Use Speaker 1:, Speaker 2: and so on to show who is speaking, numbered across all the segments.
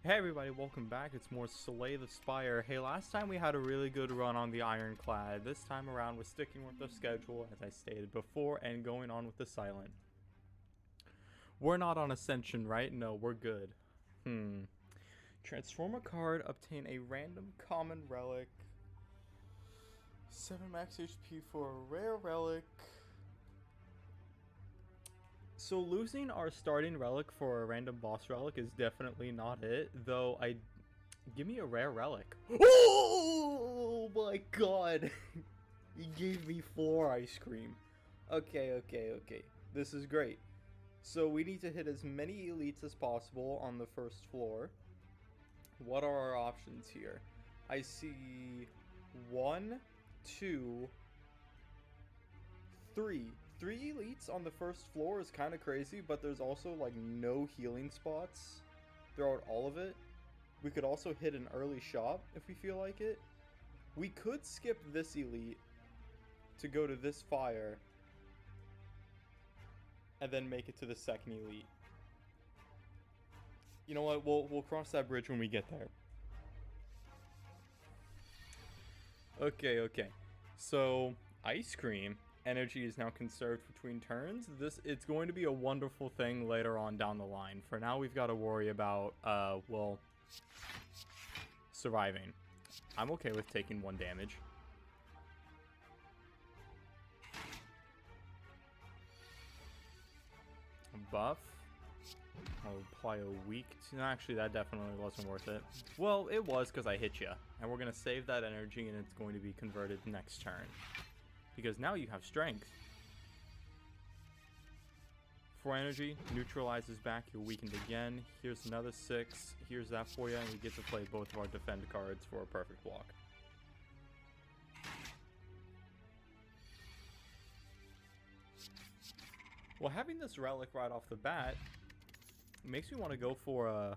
Speaker 1: Hey everybody, welcome back. It's more Slay the Spire. Hey, last time we had a really good run on the Ironclad. This time around we're sticking with the schedule, as I stated before, and going on with the Silent. We're not on Ascension, right? No, we're good. Transform a card, obtain a random common relic. 7 max HP for a rare relic. So losing our starting relic for a random boss relic is definitely not it, though give me a rare relic. Oh my god! He gave me 4 ice cream. Okay. This is great. So we need to hit as many elites as possible on the first floor. What are our options here? I see 1, 2, 3. 3 elites on the first floor is kind of crazy, but there's also like no healing spots throughout all of it. We could also hit an early shop if we feel like it. We could skip this elite to go to this fire and then make it to the second elite. You know what? We'll cross that bridge when we get there. Okay. So, ice cream. Energy is now conserved between turns. It's going to be a wonderful thing later on down the line. For now, we've got to worry about, surviving. I'm okay with taking 1 damage. Buff. I'll apply a weak... Actually, that definitely wasn't worth it. Well, it was because I hit you. And we're going to save that energy and it's going to be converted next turn. Because now you have strength. 4 energy, neutralizes back, you're weakened again. Here's another 6, here's that for you, and we get to play both of our defend cards for a perfect block. Well, having this relic right off the bat makes me want to go for a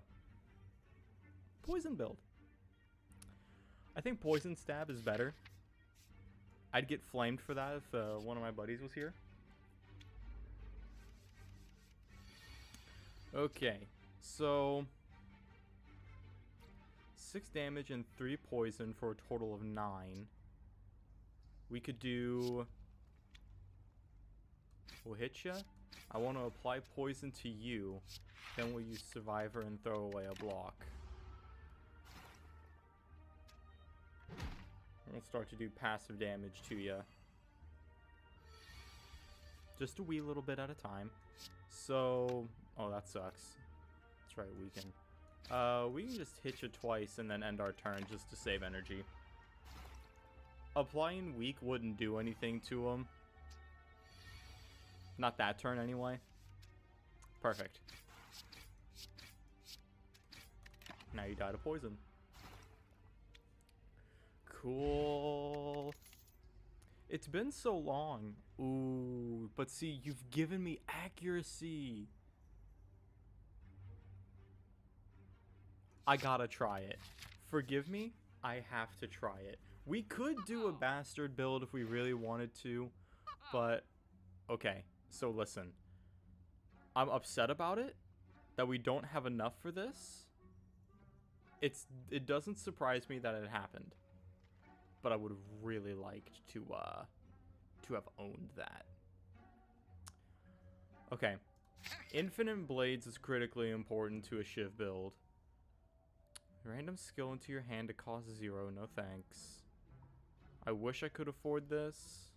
Speaker 1: poison build. I think poison stab is better. I'd get flamed for that if one of my buddies was here. Okay, so 6 damage and 3 poison for a total of 9. We could do... We'll hit ya. I want to apply poison to you. Then we'll use Survivor and throw away a block. We'll start to do passive damage to you. Just a wee little bit at a time. So... Oh, that sucks. That's right, weaken. We can just hit you twice and then end our turn just to save energy. Applying weak wouldn't do anything to him. Not that turn, anyway. Perfect. Now you die to poison. Cool. It's been so long. Ooh, but see, you've given me accuracy. I gotta try it. Forgive me, I have to try it. We could do a bastard build if we really wanted to, but okay, so listen. I'm upset about it, that we don't have enough for this. It doesn't surprise me that it happened. But I would have really liked to have owned that. Okay. Infinite Blades is critically important to a Shiv build. Random skill into your hand to cost 0. No thanks. I wish I could afford this.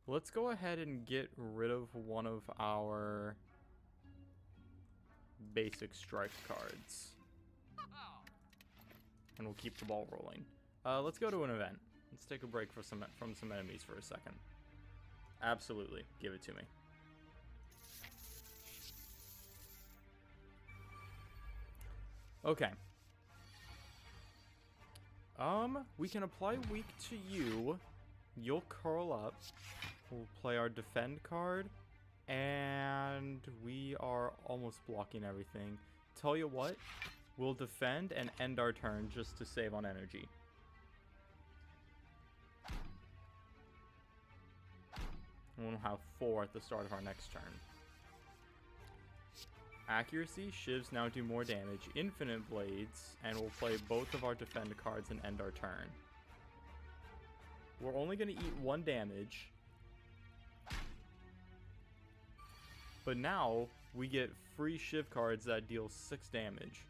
Speaker 1: Let's go ahead and get rid of one of our basic strike cards. And we'll keep the ball rolling. Let's go to an event. Let's take a break from some enemies for a second. Absolutely. Give it to me. Okay. We can apply weak to you. You'll curl up. We'll play our defend card. And we are almost blocking everything. Tell you what. We'll defend and end our turn just to save on energy. And we'll have 4 at the start of our next turn. Accuracy, Shivs now do more damage, Infinite Blades, and we'll play both of our defend cards and end our turn. We're only going to eat 1 damage. But now, we get free Shiv cards that deal 6 damage.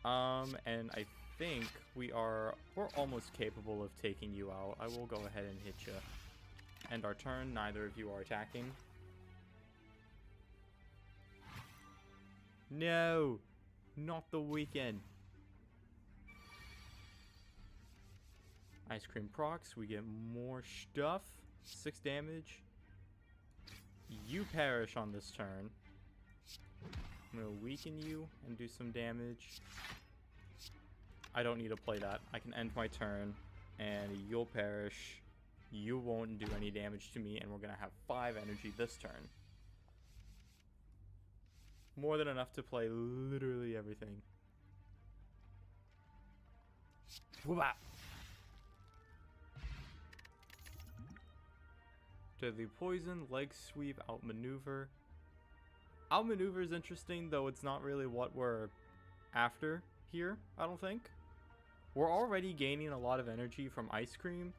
Speaker 1: And I think we're almost capable of taking you out. I will go ahead and hit you. End our turn, neither of you are attacking. No! Not the weekend. Ice Cream procs, we get more stuff. 6 damage. You perish on this turn. I'm gonna weaken you and do some damage. I don't need to play that. I can end my turn, and you'll perish. You won't do any damage to me, and we're gonna have 5 energy this turn. More than enough to play literally everything. Whoop-ah! Deadly Poison, Leg Sweep, Outmaneuver. Outmaneuver is interesting, though it's not really what we're after here, I don't think. We're already gaining a lot of energy from Ice Cream.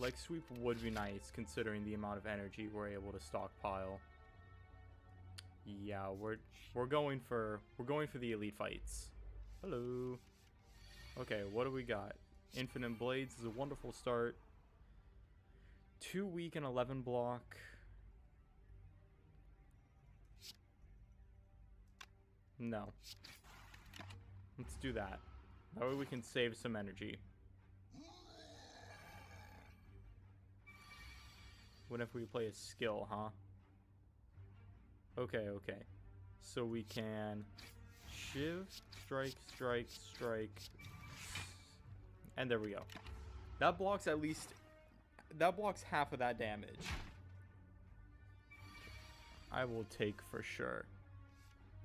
Speaker 1: Leg Sweep would be nice, considering the amount of energy we're able to stockpile. Yeah, we're going for the elite fights. Hello. Okay, what do we got? Infinite Blades is a wonderful start. 2 weak and 11 block. No. Let's do that. That way we can save some energy. What if we play a skill, huh? Okay, okay. So we can Shiv, strike, strike, strike. And there we go. That blocks at least... That blocks half of that damage. I will take for sure.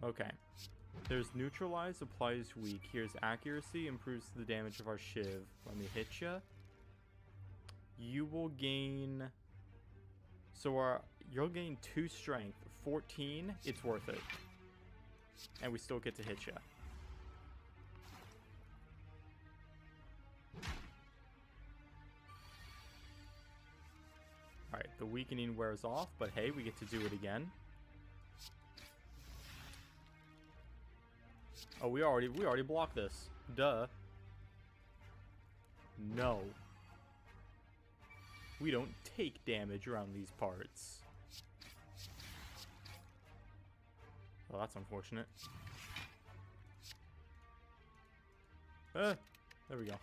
Speaker 1: Okay. There's Neutralize, applies weak. Here's Accuracy, improves the damage of our Shiv. Let me hit ya. You will gain... So you'll gain 2 strength. 14, it's worth it. And we still get to hit ya. Alright, the weakening wears off, but hey, we get to do it again. Oh, we already blocked this. Duh. No. We don't take damage around these parts. Well, that's unfortunate. There we go.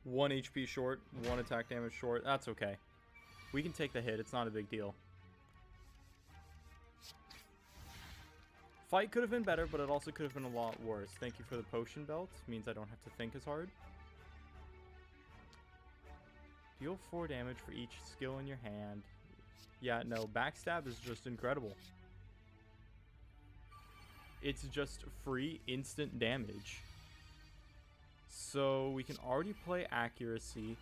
Speaker 1: 1 HP short, 1 attack damage short. That's okay. We can take the hit. It's not a big deal. Fight could have been better, but it also could have been a lot worse. Thank you for the potion belt. Means I don't have to think as hard. Deal 4 damage for each skill in your hand. Yeah, no, backstab is just incredible. It's just free instant damage. So we can already play Accuracy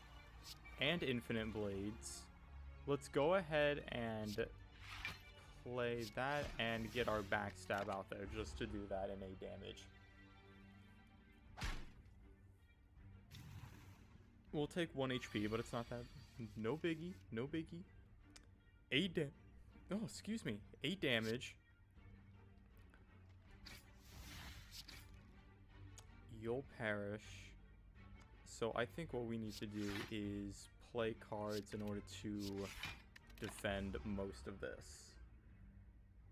Speaker 1: and Infinite Blades. Let's go ahead and play that and get our backstab out there just to do that in 8 damage. We'll take 1 HP, but it's not that... No biggie, no biggie. 8 Oh, excuse me. 8 damage. You'll perish. So I think what we need to do is play cards in order to defend most of this.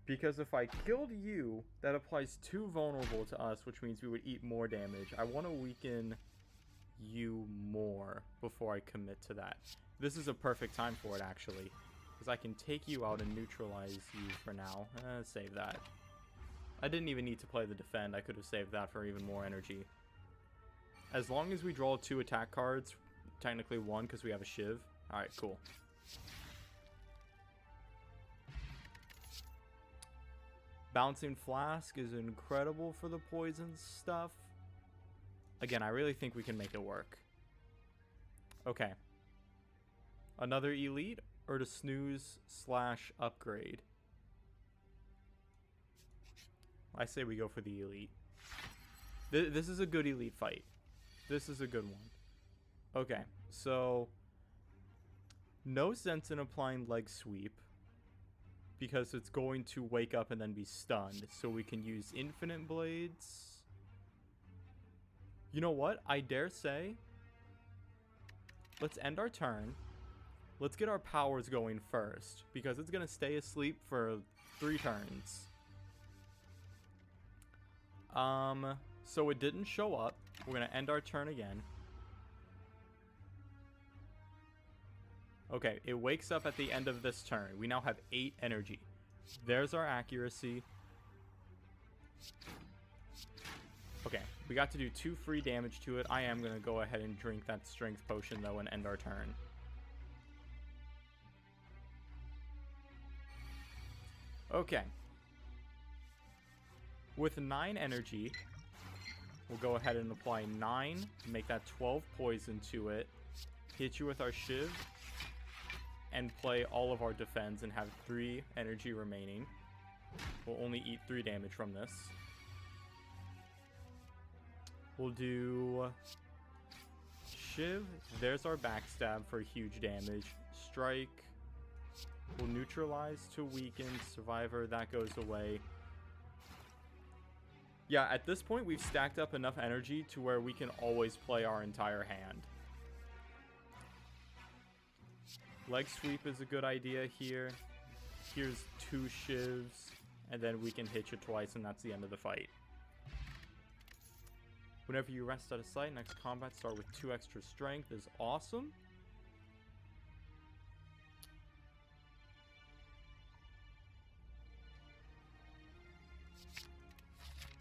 Speaker 1: Because if I killed you, that applies 2 vulnerable to us, which means we would eat more damage. I want to weaken you more before I commit to that. This is a perfect time for it, actually. Because I can take you out and neutralize you for now. Save that. I didn't even need to play the defend. I could have saved that for even more energy. As long as we draw 2 attack cards, technically 1 because we have a Shiv. Alright, cool. Bouncing Flask is incredible for the poison stuff. Again, I really think we can make it work. Okay. Another elite. or to snooze slash upgrade? I say we go for the elite. This is a good elite fight. This is a good one. Okay, so no sense in applying leg sweep because it's going to wake up and then be stunned. So we can use infinite blades. You know what? I dare say, let's end our turn. Let's get our powers going first because it's going to stay asleep for 3 turns. So it didn't show up. We're going to end our turn again. Okay, it wakes up at the end of this turn. We now have 8 energy. There's our accuracy. Okay, we got to do 2 free damage to it. I am going to go ahead and drink that strength potion, though, and end our turn. Okay. With 9 energy, we'll go ahead and apply 9, make that 12 poison to it, hit you with our Shhhh, and play all of our defense and have 3 energy remaining. We'll only eat 3 damage from this. We'll do Shhhh. There's our backstab for huge damage. Strike. We'll neutralize to weaken. Survivor, that goes away. Yeah, at this point, we've stacked up enough energy to where we can always play our entire hand. Leg sweep is a good idea here. Here's 2 shivs, and then we can hit you twice, and that's the end of the fight. Whenever you rest out of sight, next combat start with 2 extra strength is awesome.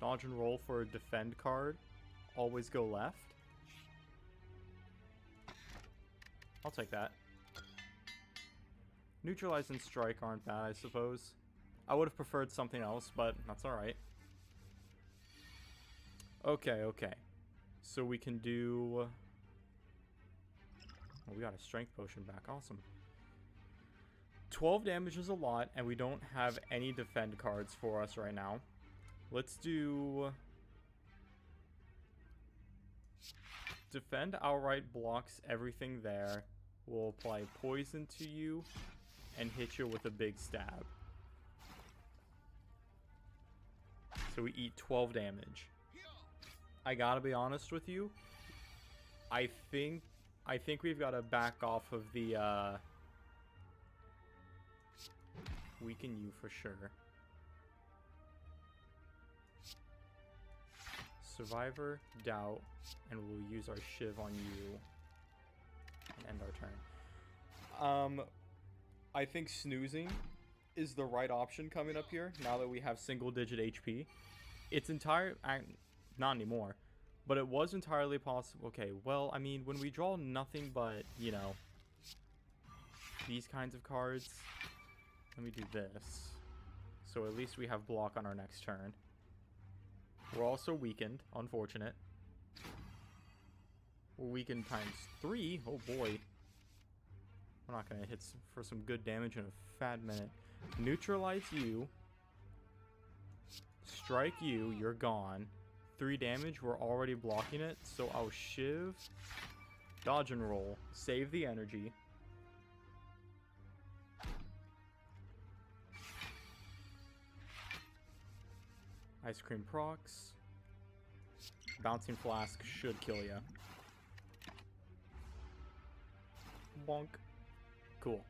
Speaker 1: Dodge and roll for a defend card. Always go left. I'll take that. Neutralize and strike aren't bad, I suppose. I would have preferred something else, but that's alright. Okay, okay. So we can do... Oh, we got a strength potion back. Awesome. 12 damage is a lot, and we don't have any defend cards for us right now. Let's do... Defend outright blocks everything there. We'll apply poison to you and hit you with a big stab. So we eat 12 damage. I gotta be honest with you. I think we've got to back off of the weaken you for sure. Survivor, doubt, and we'll use our Shhhh on you and end our turn. I think snoozing is the right option coming up here now that we have single digit HP. It's not anymore, but it was entirely possible. Okay, well, I mean, when we draw nothing but, you know, these kinds of cards, let me do this. So at least we have block on our next turn. We're also weakened, unfortunate. We're weakened times 3. Oh boy. We're not going to hit for some good damage in a fat minute. Neutralize you. Strike you. You're gone. 3 damage. We're already blocking it. So I'll Shhhh. Dodge and roll. Save the energy. Ice cream procs. Bouncing flask should kill ya. Bonk. Cool.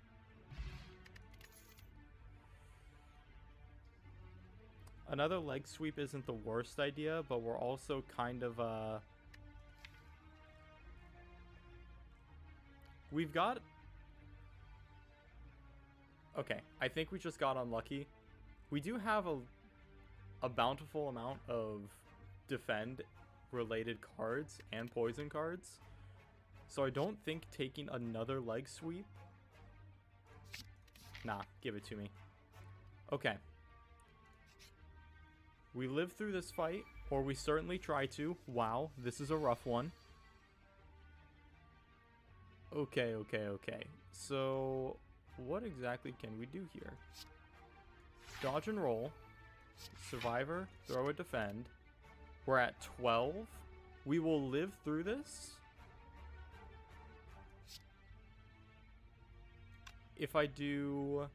Speaker 1: Another leg sweep isn't the worst idea, but we're also kind of we've got... Okay, I think we just got unlucky. We do have a bountiful amount of defend related cards and poison cards, so I don't think taking another leg sweep... Nah, give it to me. Okay. We live through this fight, or we certainly try to. Wow, this is a rough one. Okay, okay, okay. So what exactly can we do here? Dodge and roll. Survivor, throw it, defend. We're at 12. We will live through this. If I do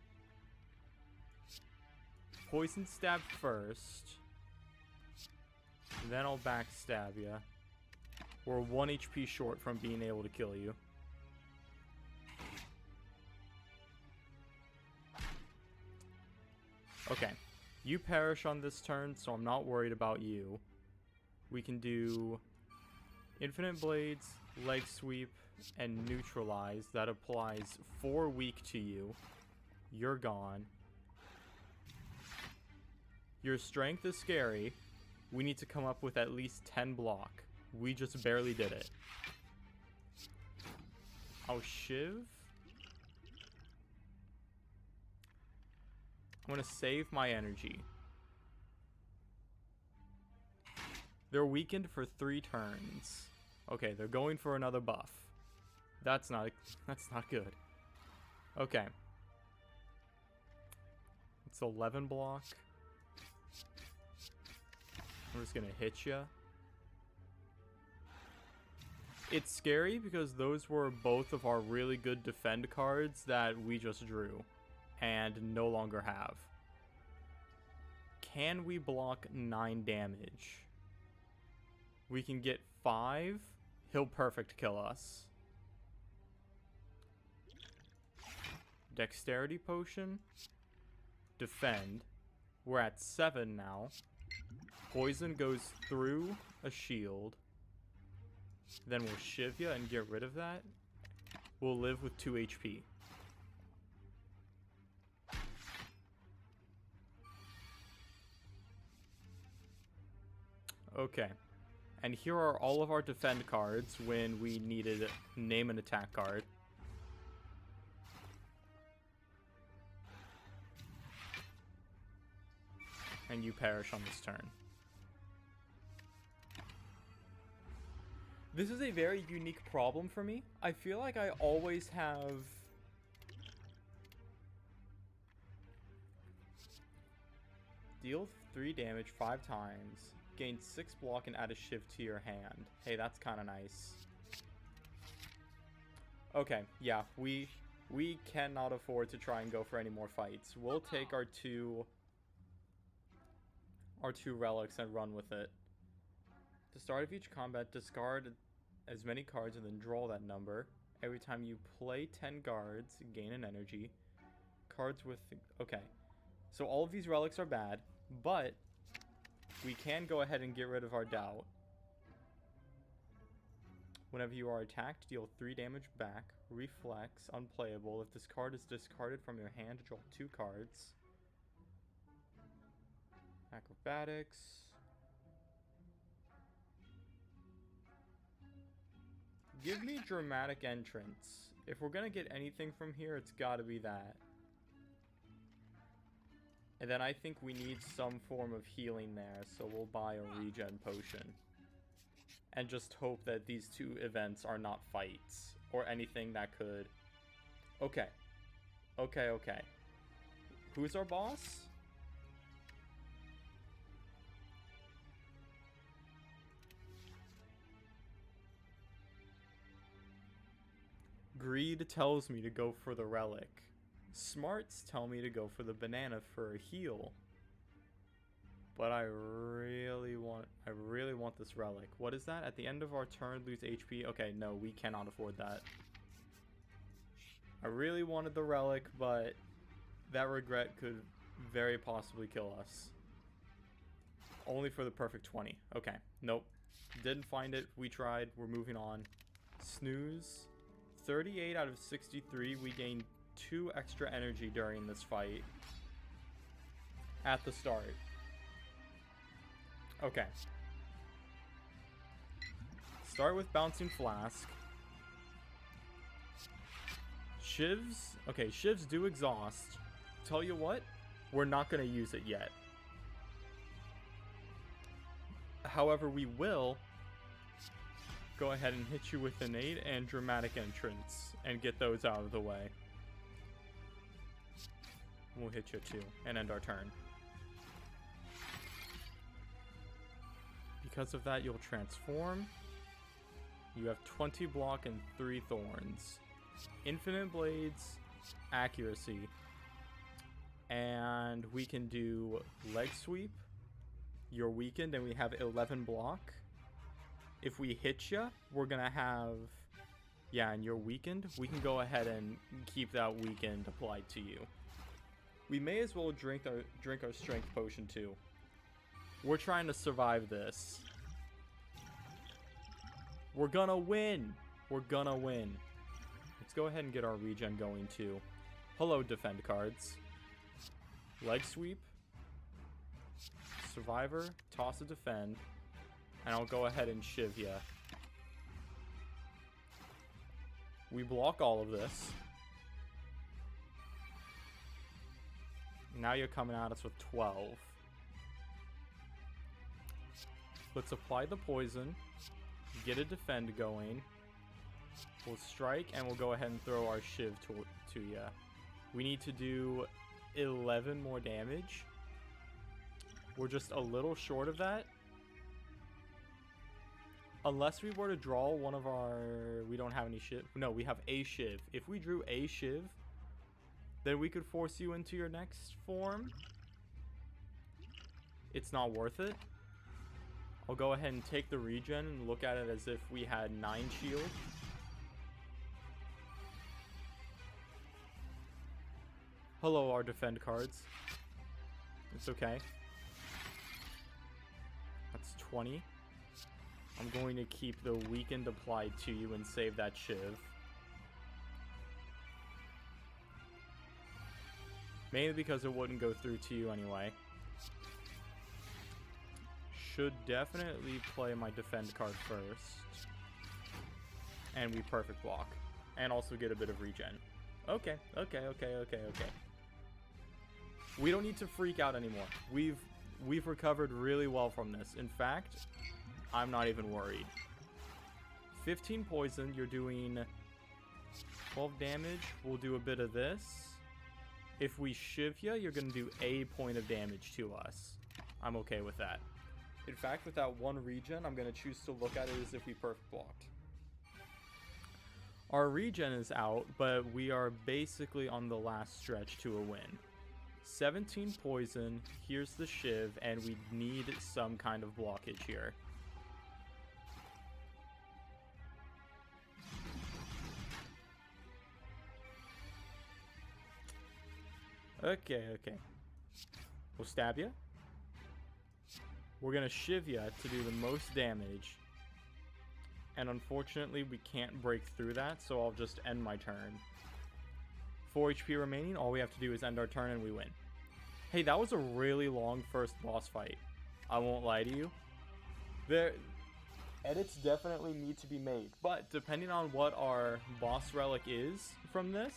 Speaker 1: poison stab first, then I'll backstab you. We're 1 HP short from being able to kill you. Okay. You perish on this turn, so I'm not worried about you. We can do Infinite Blades, Leg Sweep, and Neutralize. That applies 4 weak to you. You're gone. Your strength is scary. We need to come up with at least 10 block. We just barely did it. I'll Shiv. I'm gonna save my energy. They're weakened for 3 turns. Okay, they're going for another buff. That's not good. Okay. It's 11 block. I'm just gonna hit you. It's scary because those were both of our really good defend cards that we just drew and no longer have. Can we block 9 damage? We can get 5. He'll perfect kill us. Dexterity potion. Defend. We're at 7 now. Poison goes through a shield. Then we'll Shiv ya and get rid of that. We'll live with 2 HP. Okay. And here are all of our defend cards when we needed name an attack card. And you perish on this turn. This is a very unique problem for me. I feel like I always have deal 3 damage 5 times, gain 6 block and add a Shiv to your hand. Hey, that's kind of nice. Okay, yeah, we cannot afford to try and go for any more fights. We'll take our two relics and run with it. At the start of each combat, discard as many cards and then draw that number. Every time you play 10 guards, gain an energy. Cards with... Okay. So all of these relics are bad, but we can go ahead and get rid of our doubt. Whenever you are attacked, deal 3 damage back. Reflex, unplayable. If this card is discarded from your hand, draw 2 cards. Acrobatics. Give me dramatic entrance. If we're gonna get anything from here, it's gotta be that. And then I think we need some form of healing there, so we'll buy a regen potion. And just hope that these 2 events are not fights, or anything that could... Okay. Okay. Who's our boss? Greed tells me to go for the relic. Smarts tell me to go for the banana for a heal. But I really want this relic. What is that? At the end of our turn, lose HP. Okay, no, we cannot afford that. I really wanted the relic, but that regret could very possibly kill us. Only for the perfect 20. Okay, nope. Didn't find it. We tried. We're moving on. Snooze. 38 out of 63. We gained 2 extra energy during this fight. At the start. Okay. Start with Bouncing Flask. Shivs. Okay, Shivs do exhaust. Tell you what, we're not going to use it yet. However, we will go ahead and hit you with Innate and Dramatic Entrance and get those out of the way. We'll hit you too and end our turn. Because of that, you'll transform. You have 20 block and 3 thorns. Infinite blades, accuracy. And we can do leg sweep. You're weakened and we have 11 block. If we hit you, we're gonna have... Yeah, and you're weakened. We can go ahead and keep that weakened applied to you. We may as well drink our strength potion too. We're trying to survive this. We're gonna win. We're gonna win. Let's go ahead and get our regen going too. Hello, defend cards. Leg sweep. Survivor. Toss a defend. And I'll go ahead and shiv ya. We block all of this. Now you're coming at us with 12. Let's apply the poison. Get a defend going. We'll strike and we'll go ahead and throw our shiv to ya. We need to do 11 more damage. We're just a little short of that. Unless we were to draw one of our... We don't have any shiv. No, we have a shiv. If we drew a shiv, then we could force you into your next form. It's not worth it. I'll go ahead and take the regen and look at it as if we had 9 shield. Hello, our defend cards. It's okay. That's 20. I'm going to keep the weakened applied to you and save that shiv. Mainly because it wouldn't go through to you anyway. Should definitely play my defend card first. And we perfect block. And also get a bit of regen. Okay. We don't need to freak out anymore. We've recovered really well from this. In fact, I'm not even worried. 15 poison, you're doing 12 damage. We'll do a bit of this. If we shiv ya, you're going to do a point of damage to us. I'm okay with that. In fact, with that one regen, I'm going to choose to look at it as if we perfect blocked. Our regen is out, but we are basically on the last stretch to a win. 17 poison, here's the shiv, and we need some kind of blockage here. Okay. We'll stab you. We're gonna shiv ya to do the most damage. And unfortunately, we can't break through that, so I'll just end my turn. 4 HP remaining. All we have to do is end our turn and we win. Hey, that was a really long first boss fight. I won't lie to you. Edits definitely need to be made. But depending on what our boss relic is from this,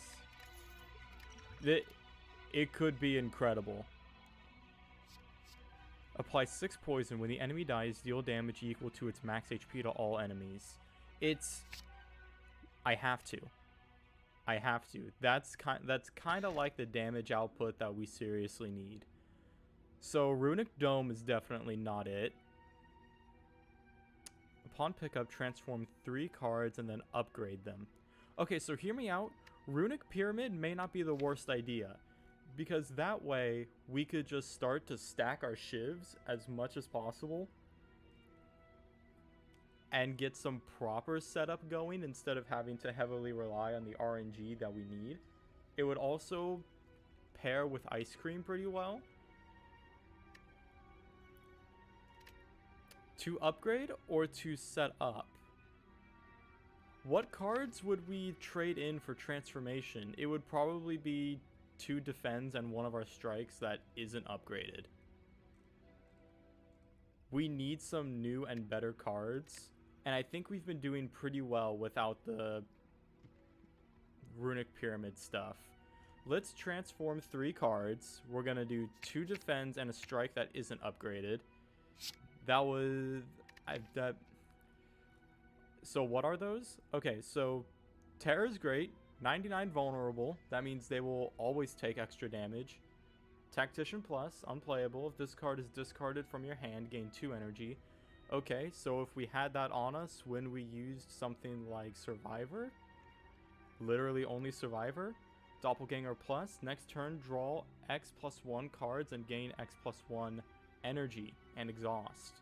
Speaker 1: it could be incredible. Apply 6 poison. When the enemy dies, deal damage equal to its max HP to all enemies. I have to. That's kind of like the damage output that we seriously need. So Runic Dome is definitely not it. Upon pickup, transform 3 cards and then upgrade them. Okay, so hear me out. Runic Pyramid may not be the worst idea, because that way we could just start to stack our shivs as much as possible and get some proper setup going instead of having to heavily rely on the RNG that we need. It would also pair with ice cream pretty well. To upgrade or to set up? What cards would we trade in for transformation? It would probably be 2 defends and 1 of our strikes that isn't upgraded. We need some new and better cards, and I think we've been doing pretty well without the Runic Pyramid stuff. Let's transform 3 cards. We're gonna do 2 defends and a strike that isn't upgraded. That was... So what are those? Okay, so Terror's great. 99 vulnerable. That means they will always take extra damage. Tactician Plus, unplayable. If this card is discarded from your hand, gain 2 energy. Okay, so if we had that on us when we used something like Survivor, literally only Survivor, Doppelganger Plus, next turn draw X plus 1 cards and gain X plus 1 energy and exhaust.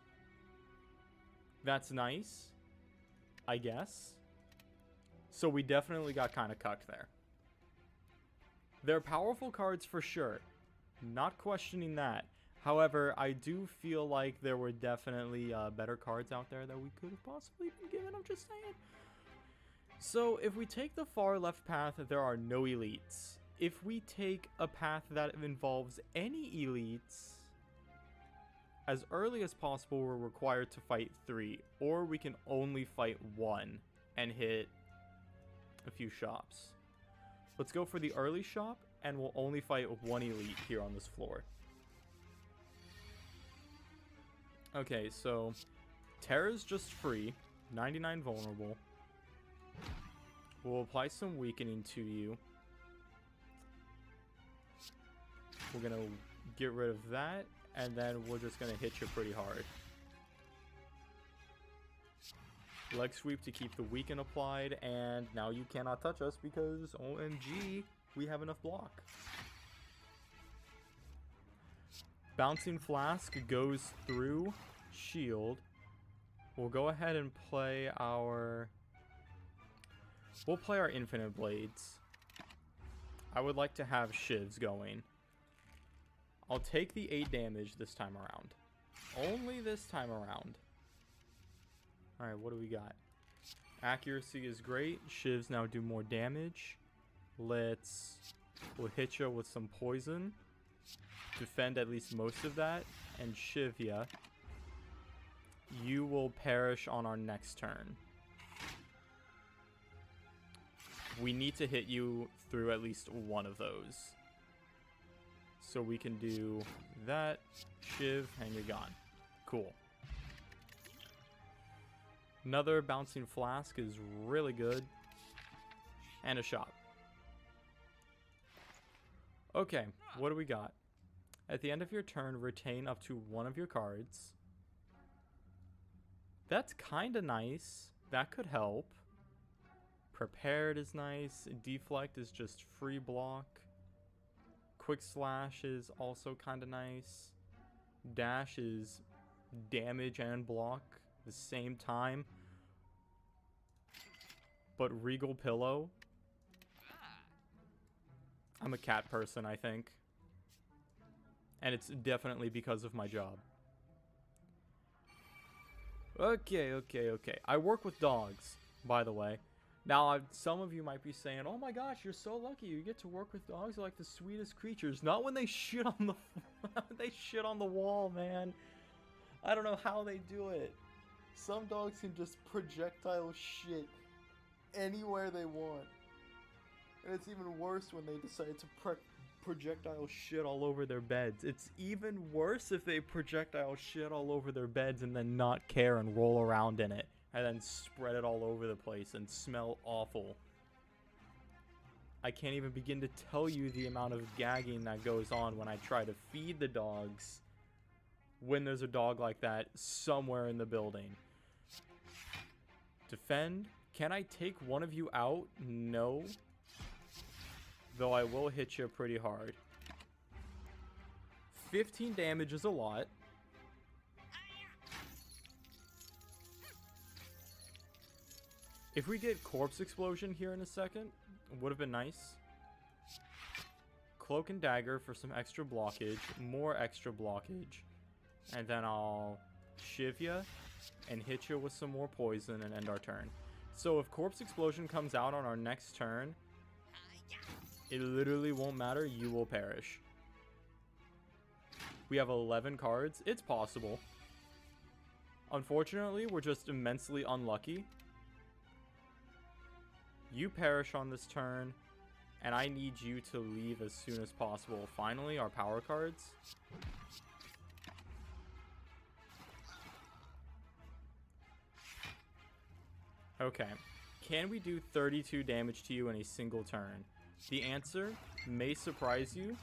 Speaker 1: That's nice, I guess. So we definitely got kind of cucked there. They're powerful cards for sure. Not questioning that. However, I do feel like there were definitely better cards out there that we could have possibly been given. I'm just saying. So if we take the far left path, there are no elites. If we take a path that involves any elites, as early as possible, we're required to fight 3, or we can only fight 1 and hit a few shops. Let's go for the early shop, and we'll only fight 1 elite here on this floor. Okay, so Terra's just free, 99 vulnerable. We'll apply some weakening to you. We're gonna get rid of that, and then we're just gonna hit you pretty hard. Leg sweep to keep the weaken applied, and now you cannot touch us because OMG, we have enough block. Bouncing Flask goes through shield. We'll go ahead and play our... We'll play our Infinite Blades. I would like to have Shivs going. I'll take the 8 damage this time around. Only this time around. Alright, what do we got? Accuracy is great. Shivs now do more damage. We'll hit you with some poison. Defend at least most of that. And Shiv ya. You will perish on our next turn. We need to hit you through at least one of those. So we can do that, Shiv, and you're gone. Cool. Another Bouncing Flask is really good. And a shot. Okay, what do we got? At the end of your turn, retain up to 1 of your cards. That's kind of nice. That could help. Prepared is nice. Deflect is just free block. Quick Slash is also kind of nice. Dash is damage and block at the same time. But Regal Pillow. I'm a cat person, I think. And it's definitely because of my job. Okay. I work with dogs, by the way. Now, some of you might be saying, oh my gosh, you're so lucky. You get to work with dogs. They're like the sweetest creatures. Not when they shit on the they shit on the wall, man. I don't know how they do it. Some dogs can just projectile shit anywhere they want. And it's even worse when they decide to projectile shit all over their beds. It's even worse if they projectile shit all over their beds and then not care and roll around in it. And then spread it all over the place and smell awful. I can't even begin to tell you the amount of gagging that goes on when I try to feed the dogs when there's a dog like that somewhere in the building. Defend. Can I take one of you out? No. Though I will hit you pretty hard. 15 damage is a lot. If we get Corpse Explosion here in a second, would have been nice. Cloak and Dagger for some extra blockage, more extra blockage. And then I'll Shiv ya and hit you with some more poison and end our turn. So if Corpse Explosion comes out on our next turn, it literally won't matter, you will perish. We have 11 cards, it's possible. Unfortunately, we're just immensely unlucky. You perish on this turn, and I need you to leave as soon as possible. Finally, our power cards. Okay. Can we do 32 damage to you in a single turn? The answer may surprise you,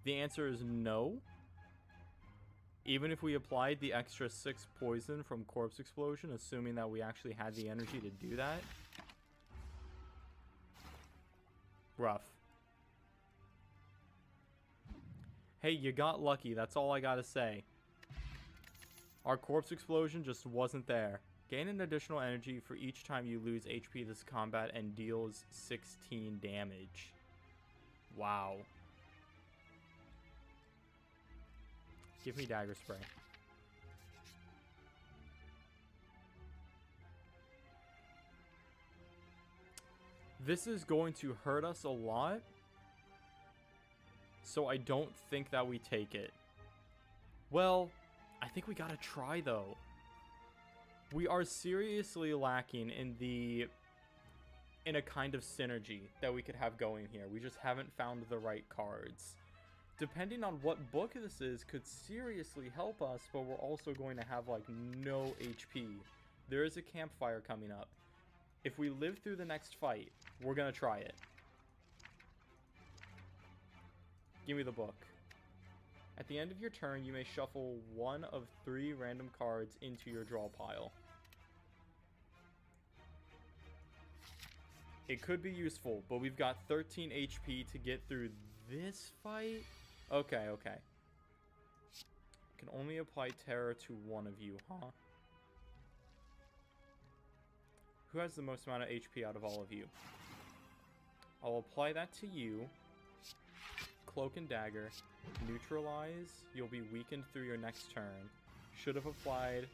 Speaker 1: The answer is no. Even if we applied the extra 6 poison from Corpse Explosion, assuming that we actually had the energy to do that. Rough. Hey, you got lucky. That's all I gotta say. Our Corpse Explosion just wasn't there. Gain an additional energy for each time you lose HP this combat and deals 16 damage. Wow. Give me Dagger Spray. This is going to hurt us a lot, so I don't think that we take it. Well, I think we gotta try though. We are seriously lacking in a kind of synergy that we could have going here. We just haven't found the right cards. Depending on what book this is could seriously help us, but we're also going to have like no HP. There is a campfire coming up. If we live through the next fight, we're gonna try it. Give me the book. At the end of your turn, you may shuffle one of 3 random cards into your draw pile. It could be useful, but we've got 13 HP to get through this fight. Okay, okay. Can only apply terror to one of you, huh? Who has the most amount of HP out of all of you? I'll apply that to you. Cloak and Dagger. Neutralize. You'll be weakened through your next turn. Should have applied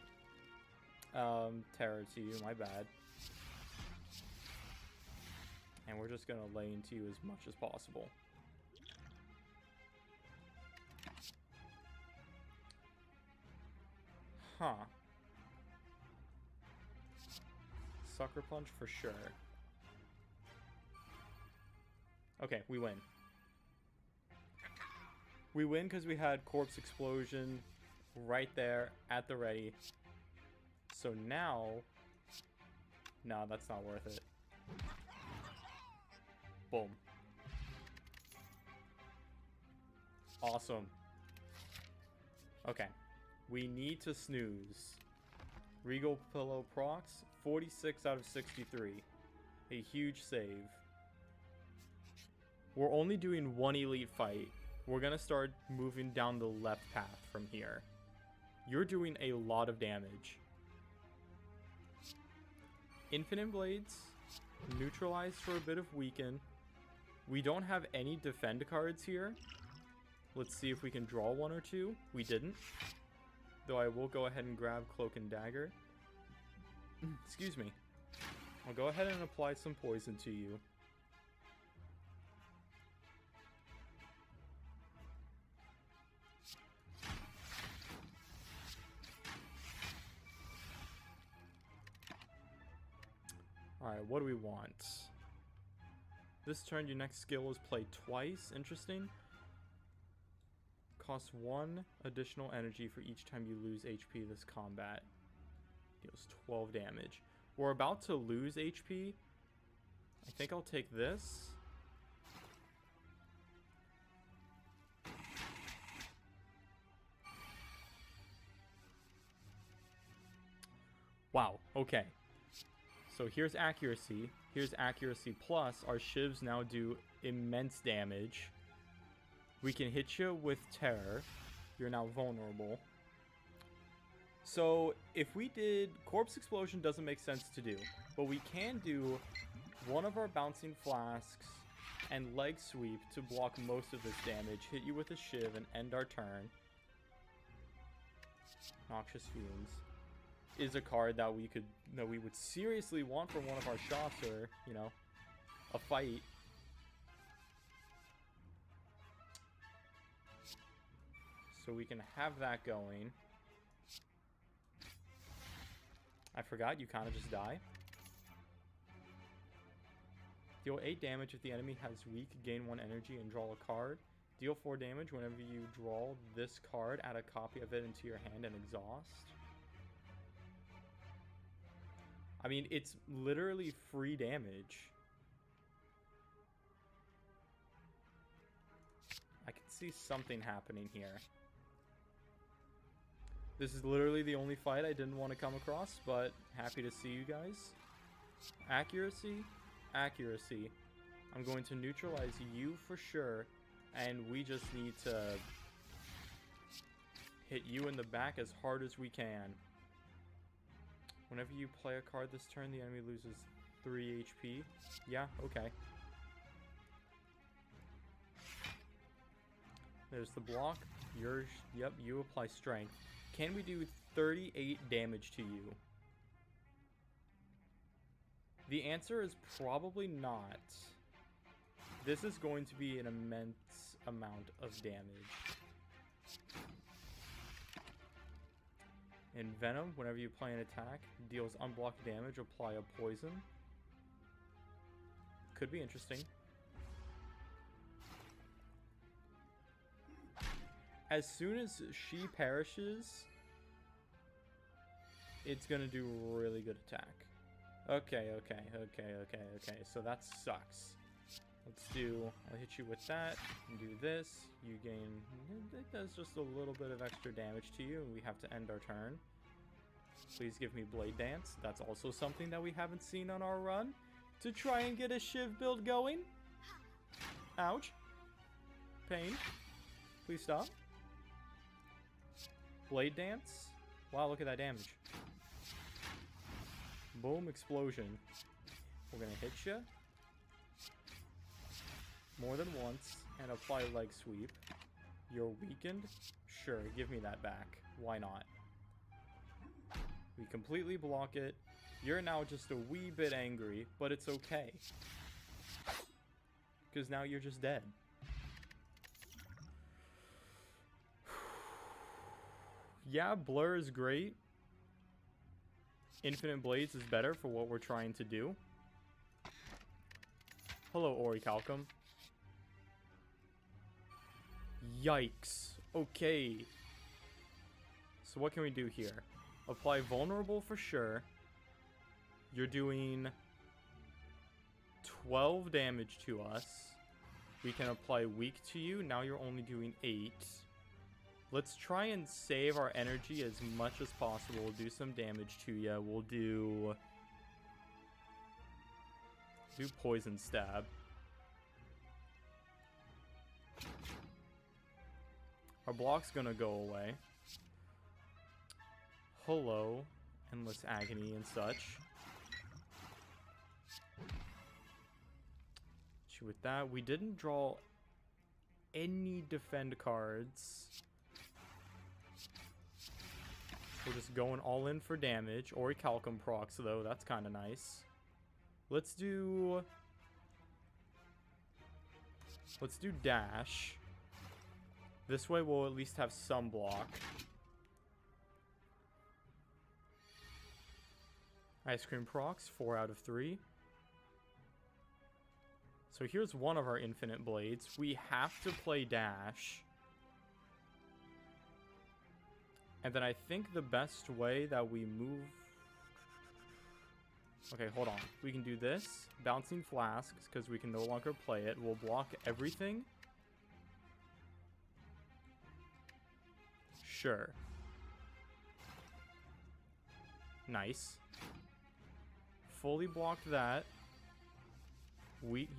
Speaker 1: terror to you, my bad. And we're just gonna lay into you as much as possible. Huh. Sucker Punch for sure. Okay, we win. We win because we had Corpse Explosion right there at the ready. So now... No, that's not worth it. Boom. Awesome. Okay. We need to snooze. Regal Pillow procs, 46 out of 63. A huge save. We're only doing one elite fight. We're gonna start moving down the left path from here. You're doing a lot of damage. Infinite Blades, neutralize for a bit of weaken. We don't have any defend cards here. Let's see if we can draw one or two. We didn't. Though I will go ahead and grab Cloak and Dagger. Excuse me. I'll go ahead and apply some poison to you. Alright, what do we want? This turn, your next skill is play twice. Interesting. Costs 1 additional energy for each time you lose HP this combat. Deals 12 damage. We're about to lose HP. I think I'll take this. Wow, okay. So here's accuracy. Here's accuracy plus. Our shivs now do immense damage. We can hit you with terror. You're now vulnerable. So if we did... Corpse Explosion doesn't make sense to do. But we can do one of our Bouncing Flasks and Leg Sweep to block most of this damage. Hit you with a shiv and end our turn. Noxious Fumes is a card that we would seriously want for one of our shots or, you know, a fight. So we can have that going. I forgot, you kind of just die. Deal 8 damage if the enemy has weak, gain 1 energy, and draw a card. Deal 4 damage whenever you draw this card, add a copy of it into your hand and exhaust. I mean, it's literally free damage. I can see something happening here. This is literally the only fight I didn't want to come across, but happy to see you guys. Accuracy, accuracy. I'm going to neutralize you for sure, and we just need to hit you in the back as hard as we can. Whenever you play a card this turn, the enemy loses 3 HP. Yeah, okay. There's the block. Yep, you apply strength. Can we do 38 damage to you? The answer is probably not. This is going to be an immense amount of damage. In Venom, whenever you play an attack, deals unblocked damage, apply a poison. Could be interesting. As soon as she perishes, it's gonna do really good attack. Okay. So that sucks. Let's do, I'll hit you with that, and do this. You gain, it does just a little bit of extra damage to you, and we have to end our turn. Please give me Blade Dance. That's also something that we haven't seen on our run. To try and get a Shiv build going. Ouch. Pain. Please stop. Blade Dance. Wow, look at that damage. Boom, explosion. We're gonna hit you more than once and apply leg sweep. You're weakened? Sure, give me that back. Why not? We completely block it. You're now just a wee bit angry, but it's okay. Because now you're just dead. Yeah, Blur is great. Infinite Blades is better for what we're trying to do. Hello, Orichalcum. Yikes. Okay. So what can we do here? Apply Vulnerable for sure. You're doing 12 damage to us. We can apply Weak to you. Now you're only doing 8. Let's try and save our energy as much as possible. We'll do some damage to you. We'll do Poison Stab. Our block's gonna go away. Hello, Endless Agony and such. With that, we didn't draw any defend cards. We're just going all in for damage. Orichalcum procs, though. That's kind of nice. Let's do dash. This way we'll at least have some block. Ice Cream procs, 4 out of 3. So here's one of our infinite blades. We have to play dash. And then I think the best way that we move... Okay, hold on. We can do this. Bouncing Flasks, because we can no longer play it. We'll block everything. Sure. Nice. Fully blocked that.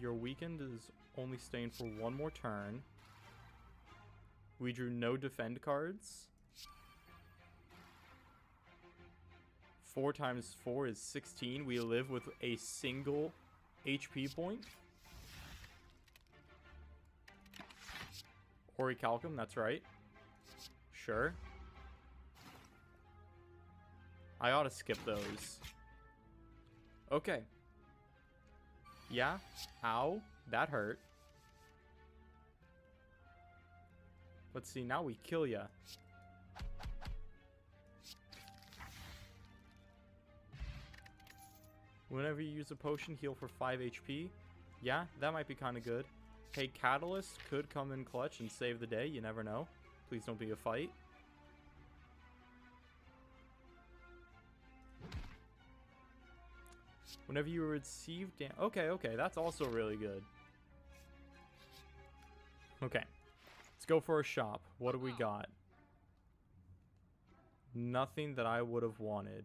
Speaker 1: Your weakened is only staying for one more turn. We drew no defend cards. 4 times 4 is 16. We live with a single HP point. Orichalcum, that's right. Sure. I ought to skip those. Okay. Yeah. Ow. That hurt. Let's see. Now we kill ya. Whenever you use a potion, heal for 5 HP. Yeah, that might be kind of good. Hey, Catalyst could come in clutch and save the day. You never know. Please don't be a fight. Whenever you receive okay, that's also really good. Okay. Let's go for a shop. What do we got? Nothing that I would have wanted.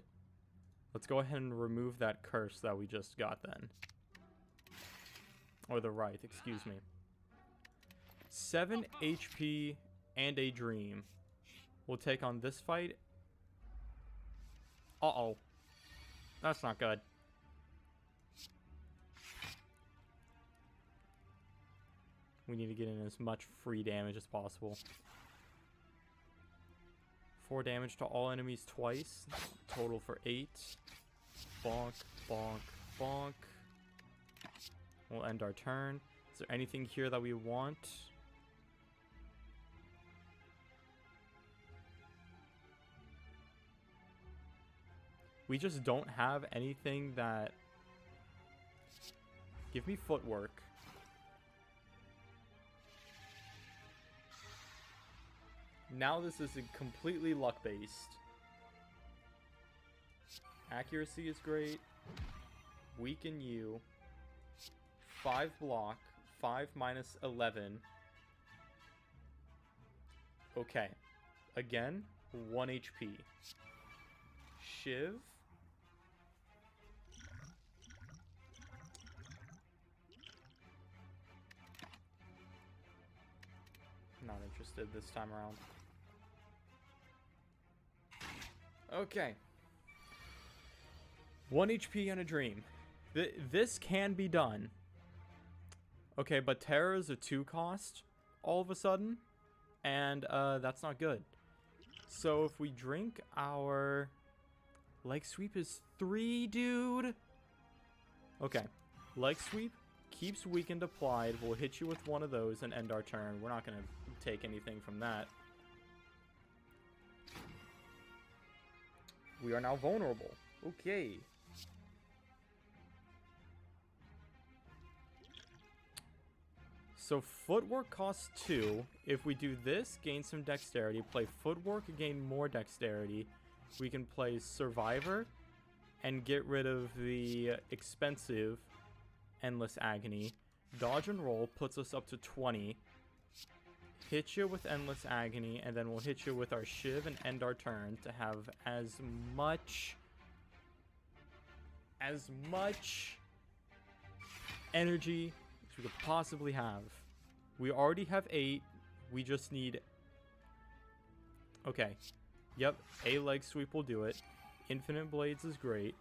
Speaker 1: Let's go ahead and remove that curse that we just got then. Or the wraith, excuse me. 7 HP and a dream. We'll take on this fight. Uh-oh. That's not good. We need to get in as much free damage as possible. 4 damage to all enemies twice. Total for 8. Bonk, bonk, bonk. We'll end our turn. Is there anything here that we want? We just don't have anything that... Give me footwork. Now this is completely luck-based. Accuracy is great. Weaken you. 5 block. 5 minus 11. Okay. Again, 1 HP. Shiv. Not interested this time around. Okay. 1 HP and a dream. This can be done. Okay, but Terror is a 2 cost all of a sudden. And that's not good. So if we drink our... Leg Sweep is 3, dude. Okay. Leg Sweep keeps weakened applied. We'll hit you with one of those and end our turn. We're not going to take anything from that. We are now vulnerable. Okay. So footwork costs 2. If we do this, gain some dexterity. Play footwork, gain more dexterity. We can play Survivor and get rid of the expensive Endless Agony. Dodge and roll puts us up to 20. Hit you with Endless Agony, and then we'll hit you with our Shiv and end our turn to have as much energy as we could possibly have. We already have 8. We just need... Okay. Yep, a leg sweep will do it. Infinite Blades is great.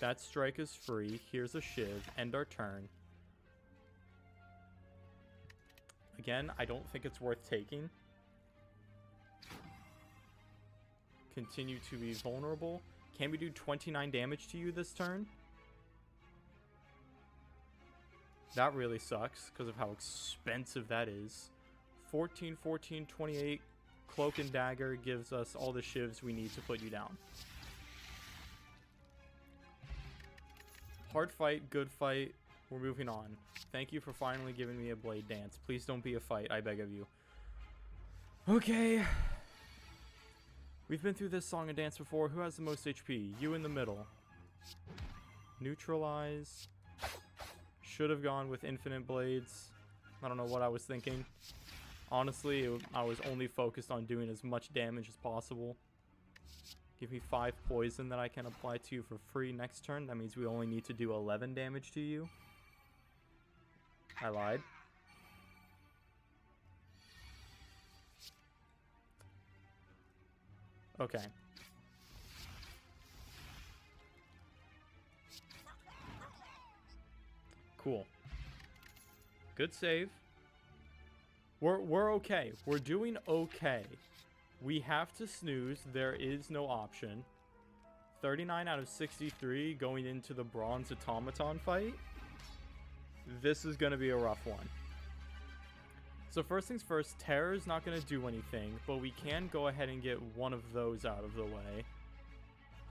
Speaker 1: That strike is free. Here's a Shiv. End our turn. Again, I don't think it's worth taking. Continue to be vulnerable. Can we do 29 damage to you this turn? That really sucks because of how expensive that is. 14, 14, 28. Cloak and Dagger gives us all the shivs we need to put you down. Hard fight, good fight. We're moving on. Thank you for finally giving me a blade dance. Please don't be a fight, I beg of you. Okay. We've been through this song and dance before. Who has the most HP? You in the middle. Neutralize. Should have gone with infinite blades. I don't know what I was thinking. Honestly, I was only focused on doing as much damage as possible. Give me 5 poison that I can apply to you for free next turn. That means we only need to do 11 damage to you. I lied. Okay. Cool. Good save. We're okay. We're doing okay. We have to snooze. There is no option. 39 out of 63 going into the Bronze Automaton fight. This is going to be a rough one. So first things first, Terror's not going to do anything, but we can go ahead and get one of those out of the way.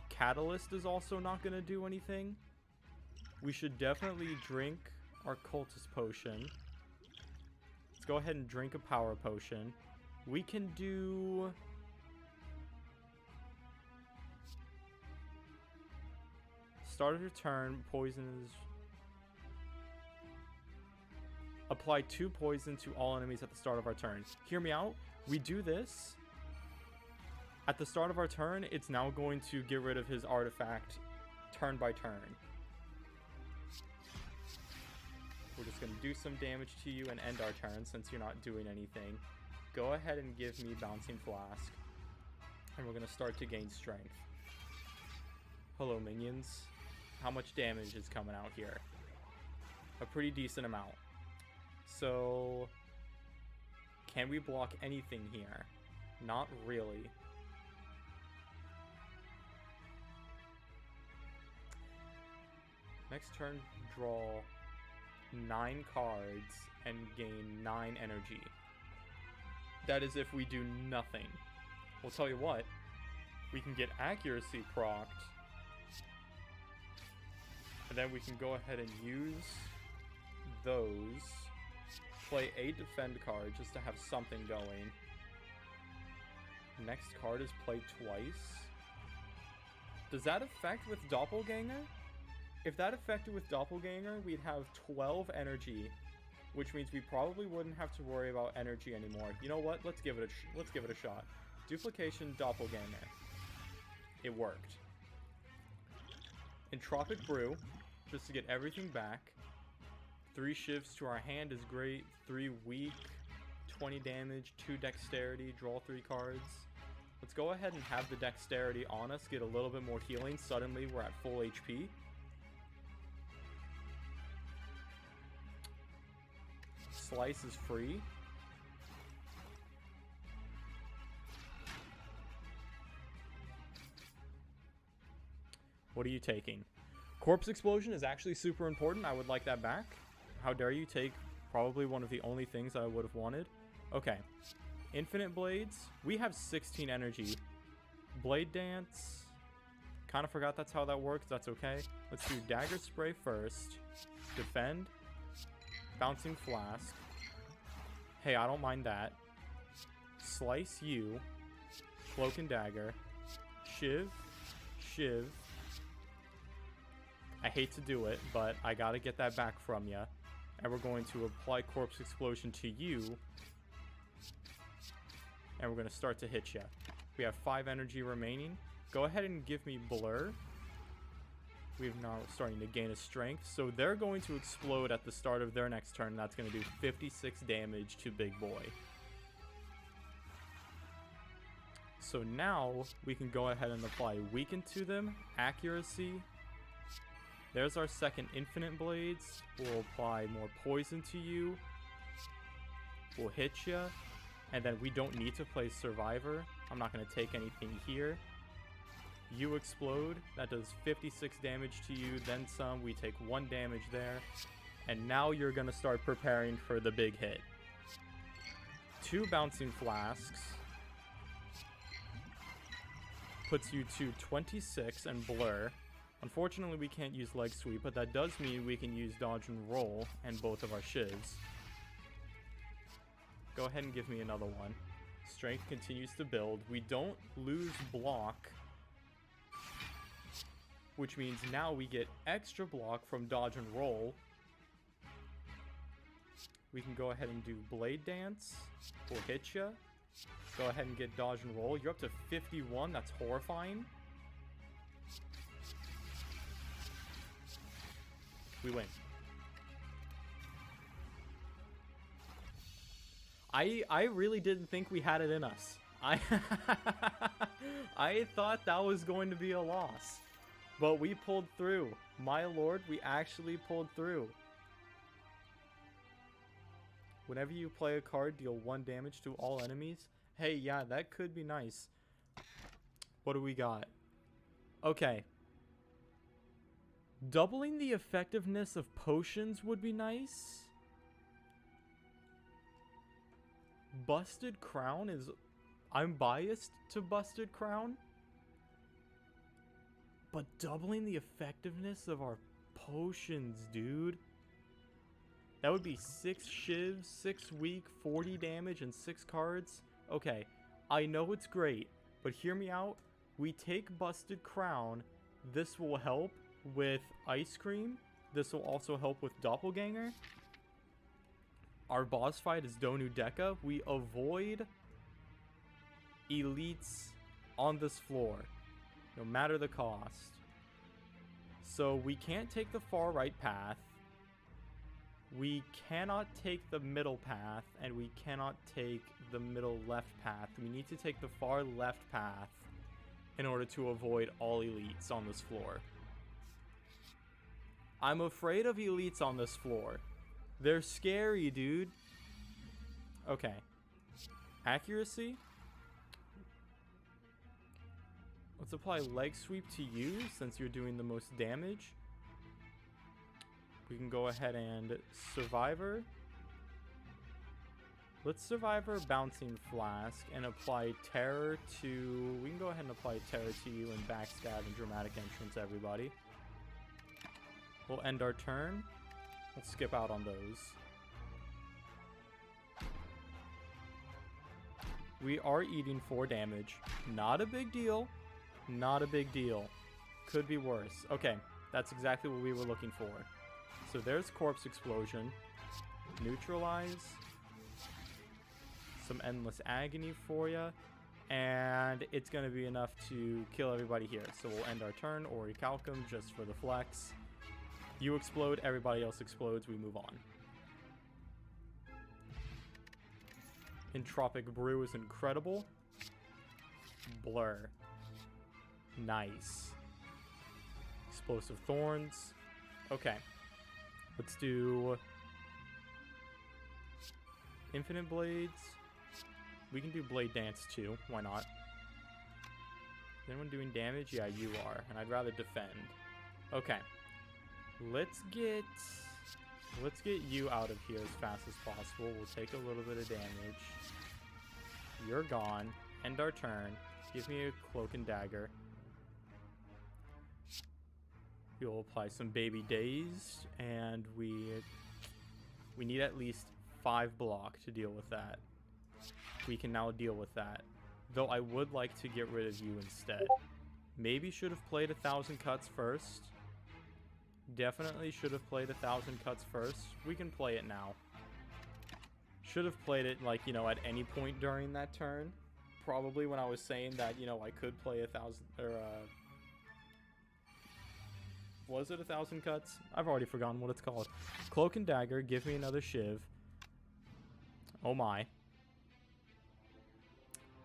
Speaker 1: Catalyst is also not going to do anything. We should definitely drink our Cultist Potion. Let's go ahead and drink a Power Potion. We can do... Start of your turn, poison is... Apply 2 poison to all enemies at the start of our turn. Hear me out. We do this. At the start of our turn, it's now going to get rid of his artifact turn by turn. We're just going to do some damage to you and end our turn since you're not doing anything. Go ahead and give me Bouncing Flask. And we're going to start to gain strength. Hello, minions. How much damage is coming out here? A pretty decent amount. So, can we block anything here? Not really. Next turn, draw 9 cards and gain 9 energy. That is if we do nothing. We'll tell you what, we can get accuracy procced, and then we can go ahead and use those, play a defend card just to have something going. Next card is play twice. Does that affect with Doppelganger? If that affected with Doppelganger, we'd have 12 energy, which means we probably wouldn't have to worry about energy anymore. You know what? Let's give it a shot. Duplication Doppelganger. It worked. Entropic Brew, just to get everything back. 3 shifts to our hand is great. 3 weak, 20 damage, 2 dexterity, draw 3 cards. Let's go ahead and have the dexterity on us, get a little bit more healing. Suddenly we're at full HP. Slice is free. What are you taking? Corpse Explosion is actually super important. I would like that back. How dare you take probably one of the only things I would have wanted. Okay. Infinite Blades. We have 16 energy. Blade Dance. Kind of forgot that's how that works. That's okay. Let's do Dagger Spray first. Defend. Bouncing Flask. Hey, I don't mind that. Slice you. Cloak and Dagger. Shiv. Shiv. I hate to do it, but I gotta get that back from you. And we're going to apply Corpse Explosion to you. And we're going to start to hit you. We have 5 energy remaining. Go ahead and give me Blur. We're now starting to gain a strength. So they're going to explode at the start of their next turn. That's going to do 56 damage to Big Boy. So now we can go ahead and apply Weaken to them. Accuracy. There's our second Infinite Blades. We'll apply more poison to you. We'll hit you. And then we don't need to play Survivor. I'm not going to take anything here. You explode. That does 56 damage to you, then some. We take 1 damage there. And now you're going to start preparing for the big hit. 2 Bouncing Flasks. Puts you to 26 and Blur. Unfortunately, we can't use Leg Sweep, but that does mean we can use Dodge and Roll and both of our shivs. Go ahead and give me another one. Strength continues to build. We don't lose block, which means now we get extra block from Dodge and Roll. We can go ahead and do Blade Dance. We'll hit ya. Go ahead and get Dodge and Roll. You're up to 51. That's horrifying. We win. I really didn't think we had it in us. I thought that was going to be a loss. But we pulled through. My lord, we actually pulled through. Whenever you play a card, deal 1 damage to all enemies. Hey, yeah, that could be nice. What do we got? Okay. Doubling the effectiveness of potions would be nice. Busted Crown is... I'm biased to Busted Crown. But doubling the effectiveness of our potions, dude. That would be 6 shivs, 6 weak, 40 damage, and 6 cards. Okay, I know it's great, but hear me out. We take Busted Crown. This will help with Ice Cream. This will also help with Doppelganger. Our boss fight is Donu Deka. We avoid elites on this floor, no matter the cost. So we can't take the far right path. We cannot take the middle path, and we cannot take the middle left path. We need to take the far left path in order to avoid all elites on this floor. I'm afraid of elites on this floor. They're scary, dude. Okay. Accuracy. Let's apply leg sweep to you since you're doing the most damage. We can go ahead and Survivor. Let's Survivor Bouncing Flask and apply Terror to... We can go ahead and apply Terror to you and Backstab and Dramatic Entrance, everybody. We'll end our turn. Let's skip out on those. We are eating 4 damage. Not a big deal. Not a big deal. Could be worse. Okay, that's exactly what we were looking for. So there's Corpse Explosion. Neutralize. Some Endless Agony for you. And it's going to be enough to kill everybody here. So we'll end our turn, Orichalcum, just for the flex. You explode, everybody else explodes, we move on. Entropic Brew is incredible. Blur. Nice. Explosive Thorns. Okay. Let's do Infinite Blades. We can do Blade Dance too. Why not? Is anyone doing damage? Yeah, you are. And I'd rather defend. Okay. Let's get you out of here as fast as possible. We'll take a little bit of damage. You're gone. End our turn. Give me a Cloak and Dagger. We'll apply some Baby Daze, and we need at least 5 block to deal with that. We can now deal with that. Though I would like to get rid of you instead. Maybe should have played 1,000 cuts first. Definitely should have played 1,000 cuts first. We can play it now. Should have played it, like, you know, at any point during that turn. Probably when I was saying that, you know, I could play 1,000, or, was it 1,000 cuts? I've already forgotten what it's called. Cloak and Dagger, give me another Shiv. Oh my.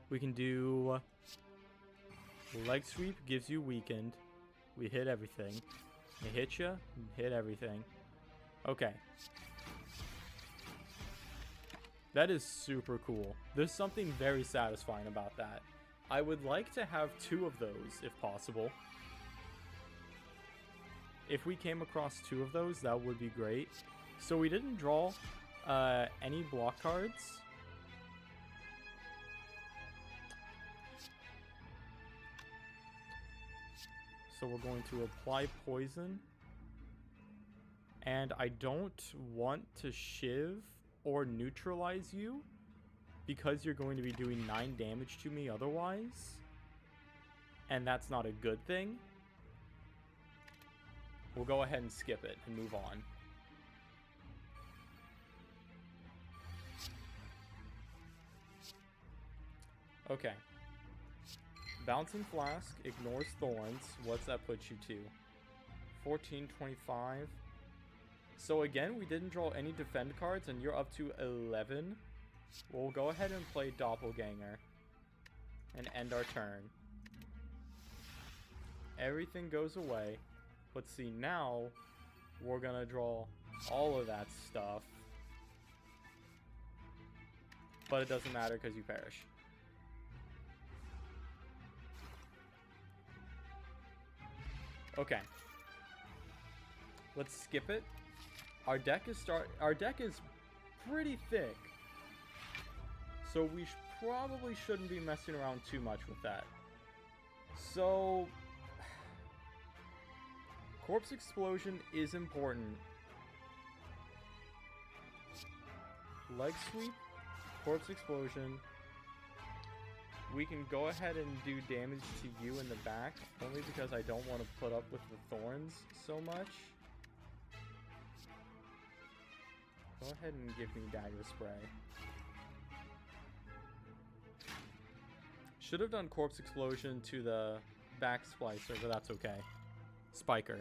Speaker 1: We can do Leg Sweep, gives you weakened. We hit everything. I hit you, hit everything. Okay. That is super cool. There's something very satisfying about that. I would like to have 2 of those, if possible. If we came across 2 of those, that would be great. So we didn't draw any block cards. So we're going to apply poison. And I don't want to shiv or neutralize you because you're going to be doing 9 damage to me otherwise. And that's not a good thing. We'll go ahead and skip it and move on. Okay. Bouncing Flask ignores Thorns. What's that put you to? 1425. So again, we didn't draw any defend cards, and you're up to 11. We'll go ahead and play Doppelganger and end our turn. Everything goes away. Let's see, now we're gonna draw all of that stuff. But it doesn't matter because you perish. Okay. Let's skip it. Our deck is pretty thick. So we probably shouldn't be messing around too much with that. So Corpse Explosion is important. Leg Sweep, Corpse Explosion. We can go ahead and do damage to you in the back, only because I don't want to put up with the Thorns so much. Go ahead and give me Dagger Spray. Should have done Corpse Explosion to the back splicer, but that's okay. Spiker.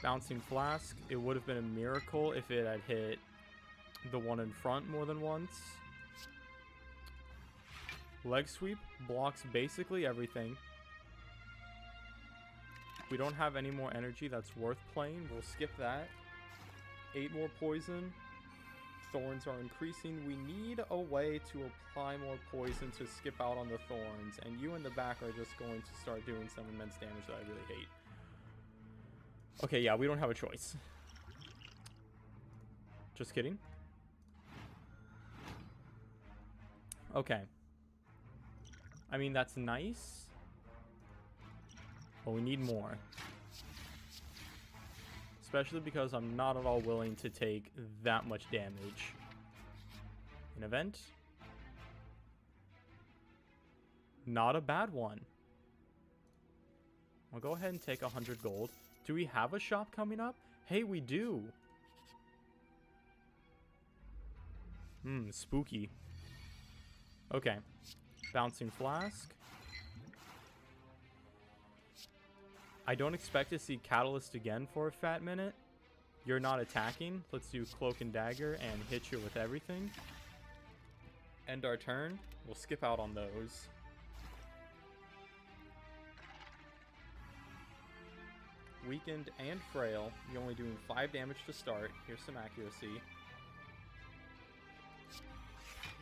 Speaker 1: Bouncing Flask. It would have been a miracle if it had hit the one in front more than once. Leg Sweep blocks basically everything. We don't have any more energy that's worth playing. We'll skip that. 8 more poison. Thorns are increasing. We need a way to apply more poison to skip out on the thorns. And you in the back are just going to start doing some immense damage that I really hate. Okay, yeah, we don't have a choice. Just kidding. Okay. I mean, that's nice. But we need more. Especially because I'm not at all willing to take that much damage. An event? Not a bad one. I'll go ahead and take 100 gold. Do we have a shop coming up? Hey, we do. Spooky. Okay. Bouncing Flask. I don't expect to see Catalyst again for a fat minute. You're not attacking. Let's do Cloak and Dagger and hit you with everything. End our turn. We'll skip out on those. Weakened and Frail. You're only doing 5 damage to start. Here's some accuracy.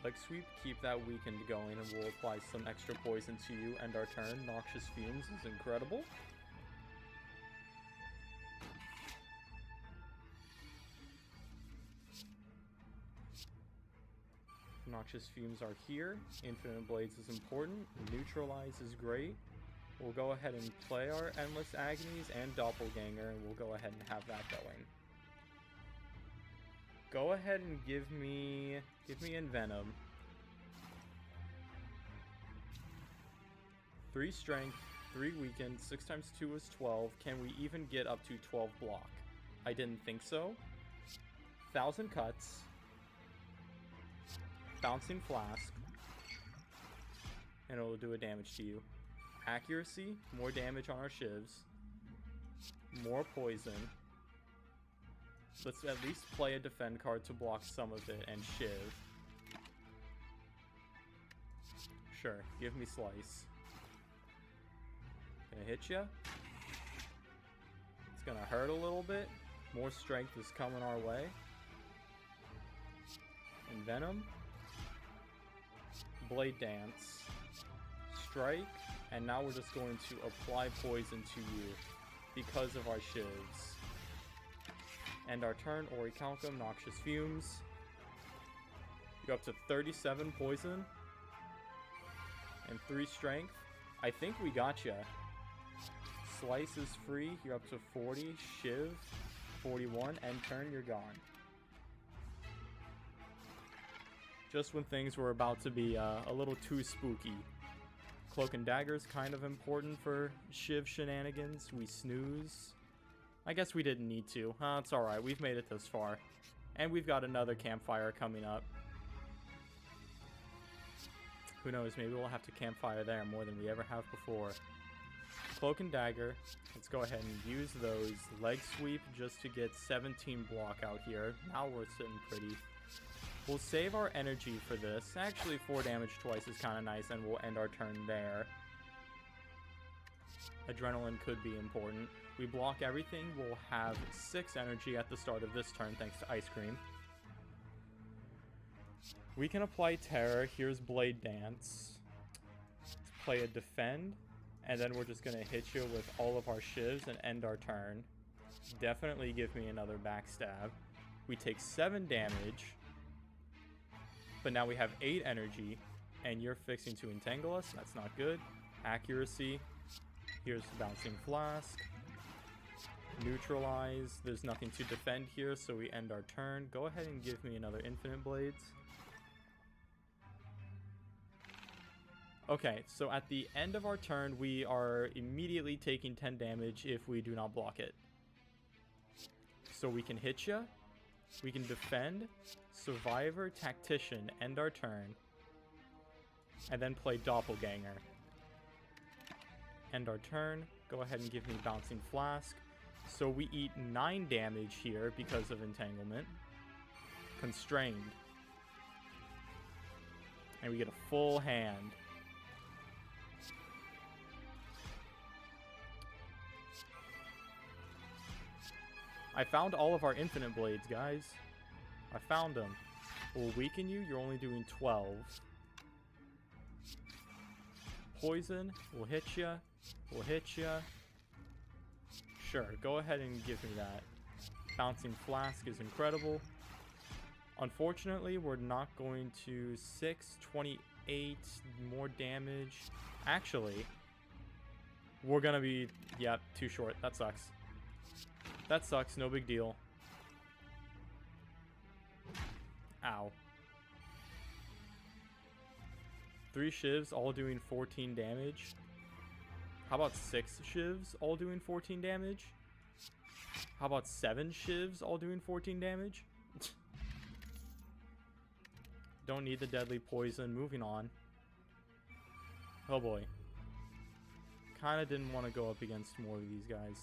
Speaker 1: Leg Sweep, keep that weakened going, and we'll apply some extra poison to you. End our turn. Noxious Fumes is incredible. Noxious Fumes are here. Infinite Blades is important. Neutralize is great. We'll go ahead and play our Endless Agonies and Doppelganger, and we'll go ahead and have that going. Go ahead and give me Envenom. 3 Strength, 3 Weakened, 6 times 2 is 12. Can we even get up to 12 block? I didn't think so. 1,000 Cuts. Bouncing Flask. And it will do a damage to you. Accuracy, more damage on our shivs. More poison. Let's at least play a defend card to block some of it and shiv. Sure, give me Slice. Gonna hit ya. It's gonna hurt a little bit. More strength is coming our way. Envenom. Blade Dance. Strike. And now we're just going to apply poison to you because of our shivs. End our turn. Orichalcum, Noxious Fumes. You go up to 37 poison. And 3 strength. I think we got ya. Slice is free. You're up to 40. Shiv, 41. End turn, you're gone. Just when things were about to be a little too spooky. Cloak and Dagger is kind of important for Shiv shenanigans. We snooze. I guess we didn't need to. It's alright. We've made it this far. And we've got another campfire coming up. Who knows? Maybe we'll have to campfire there more than we ever have before. Cloak and Dagger. Let's go ahead and use those. Leg Sweep just to get 17 block out here. Now we're sitting pretty. We'll save our energy for this. Actually, 4 damage twice is kind of nice, and we'll end our turn there. Adrenaline could be important. We block everything. We'll have 6 energy at the start of this turn, thanks to Ice Cream. We can apply Terror. Here's Blade Dance. Let's play a Defend, and then we're just going to hit you with all of our shivs and end our turn. Definitely give me another Backstab. We take 7 damage. But now we have 8 energy, and you're fixing to entangle us. That's not good. Accuracy. Here's Bouncing Flask. Neutralize. There's nothing to defend here, so we end our turn. Go ahead and give me another Infinite Blades. Okay, so at the end of our turn, we are immediately taking 10 damage if we do not block it. So we can hit ya. We can defend. Survivor, Tactician, end our turn. And then play Doppelganger. End our turn. Go ahead and give me Bouncing Flask. So we eat 9 damage here because of Entanglement. Constrained. And we get a full hand. I found all of our infinite blades, guys. I found them. We'll weaken you. You're only doing 12. Poison. We'll hit ya. We'll hit ya. Sure. Go ahead and give me that. Bouncing Flask is incredible. Unfortunately, we're not going to 28 more damage. Actually, we're gonna be, yeah, too short. That sucks. That sucks, no big deal. Ow. 3 shivs, all doing 14 damage. How about 6 shivs, all doing 14 damage? How about 7 shivs, all doing 14 damage? Don't need the deadly poison. Moving on. Oh boy. Kinda didn't want to go up against more of these guys.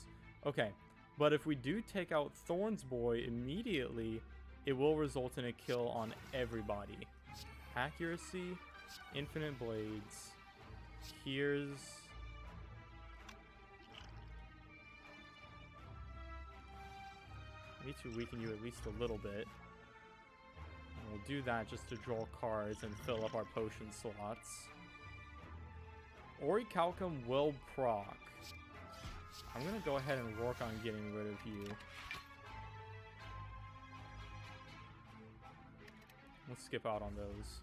Speaker 1: Okay. But if we do take out Thorns Boy immediately, it will result in a kill on everybody. Accuracy, Infinite Blades. Here's... I need to weaken you at least a little bit. And we'll do that just to draw cards and fill up our potion slots. Orichalcum will proc. I'm going to go ahead and work on getting rid of you. Let's skip out on those.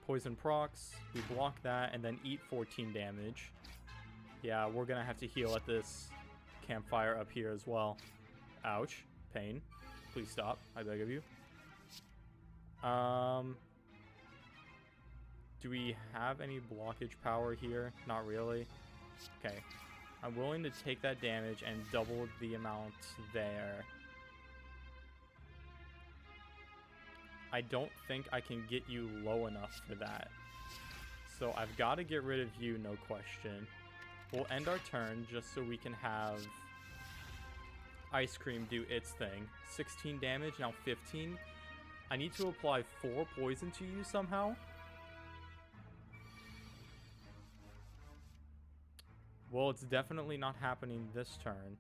Speaker 1: Poison procs. We block that and then eat 14 damage. Yeah, we're going to have to heal at this campfire up here as well. Ouch. Pain. Please stop. I beg of you. Do we have any blockage power here? Not really. Okay. I'm willing to take that damage and double the amount there. I don't think I can get you low enough for that. So I've got to get rid of you, no question. We'll end our turn just so we can have Ice Cream do its thing. 16 damage, now 15. I need to apply 4 poison to you somehow. Well, it's definitely not happening this turn.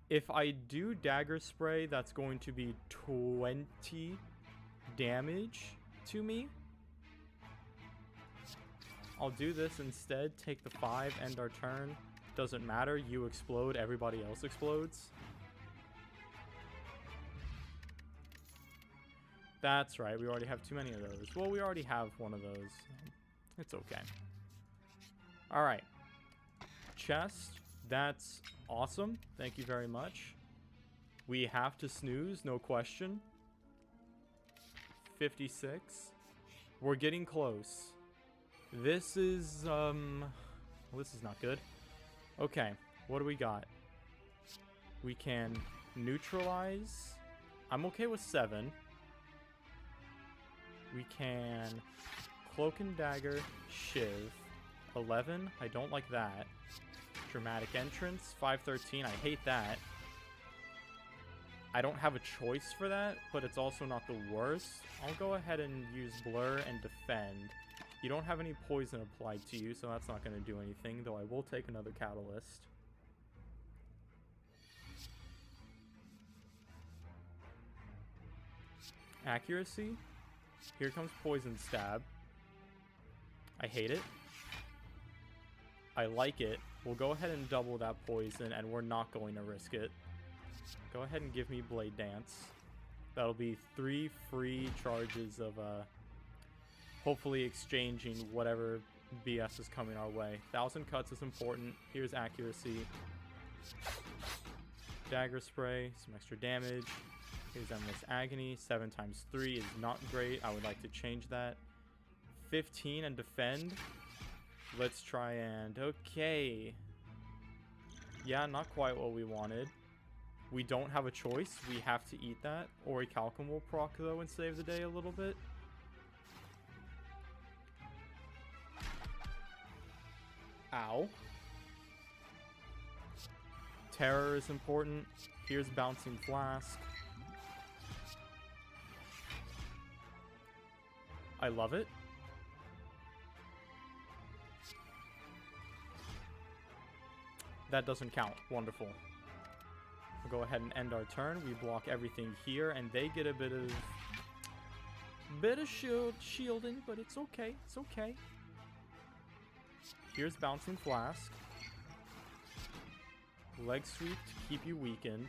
Speaker 1: If I do Dagger Spray, that's going to be 20 damage to me. I'll do this instead. Take the 5, end our turn. Doesn't matter. You explode, everybody else explodes. That's right. We already have too many of those. Well, we already have one of those. It's okay. Alright. Chest. That's awesome. Thank you very much. We have to snooze, no question. 56. We're getting close. This is, well, this is not good. Okay, what do we got? We can neutralize. I'm okay with 7. We can Cloak and Dagger, Shiv. 11, I don't like that. Dramatic Entrance, 513, I hate that. I don't have a choice for that, but it's also not the worst. I'll go ahead and use Blur and Defend. You don't have any poison applied to you, so that's not going to do anything, though I will take another Catalyst. Accuracy. Here comes Poison Stab. I hate it. I like it. We'll go ahead and double that poison, and we're not going to risk it. Go ahead and give me Blade Dance. That'll be 3 free charges of, hopefully exchanging whatever BS is coming our way. 1000 cuts is important. Here's Accuracy. Dagger Spray, some extra damage. Here's Endless Agony. 7 times 3 is not great. I would like to change that. 15 and Defend. Let's try and... Okay. Yeah, not quite what we wanted. We don't have a choice. We have to eat that. Orichalcum will proc, though, and save the day a little bit. Ow. Terror is important. Here's Bouncing Flask. I love it. That doesn't count. Wonderful. We'll go ahead and end our turn. We block everything here, and they get a bit of shielding, but it's okay. It's okay. Here's Bouncing Flask. Leg Sweep to keep you weakened.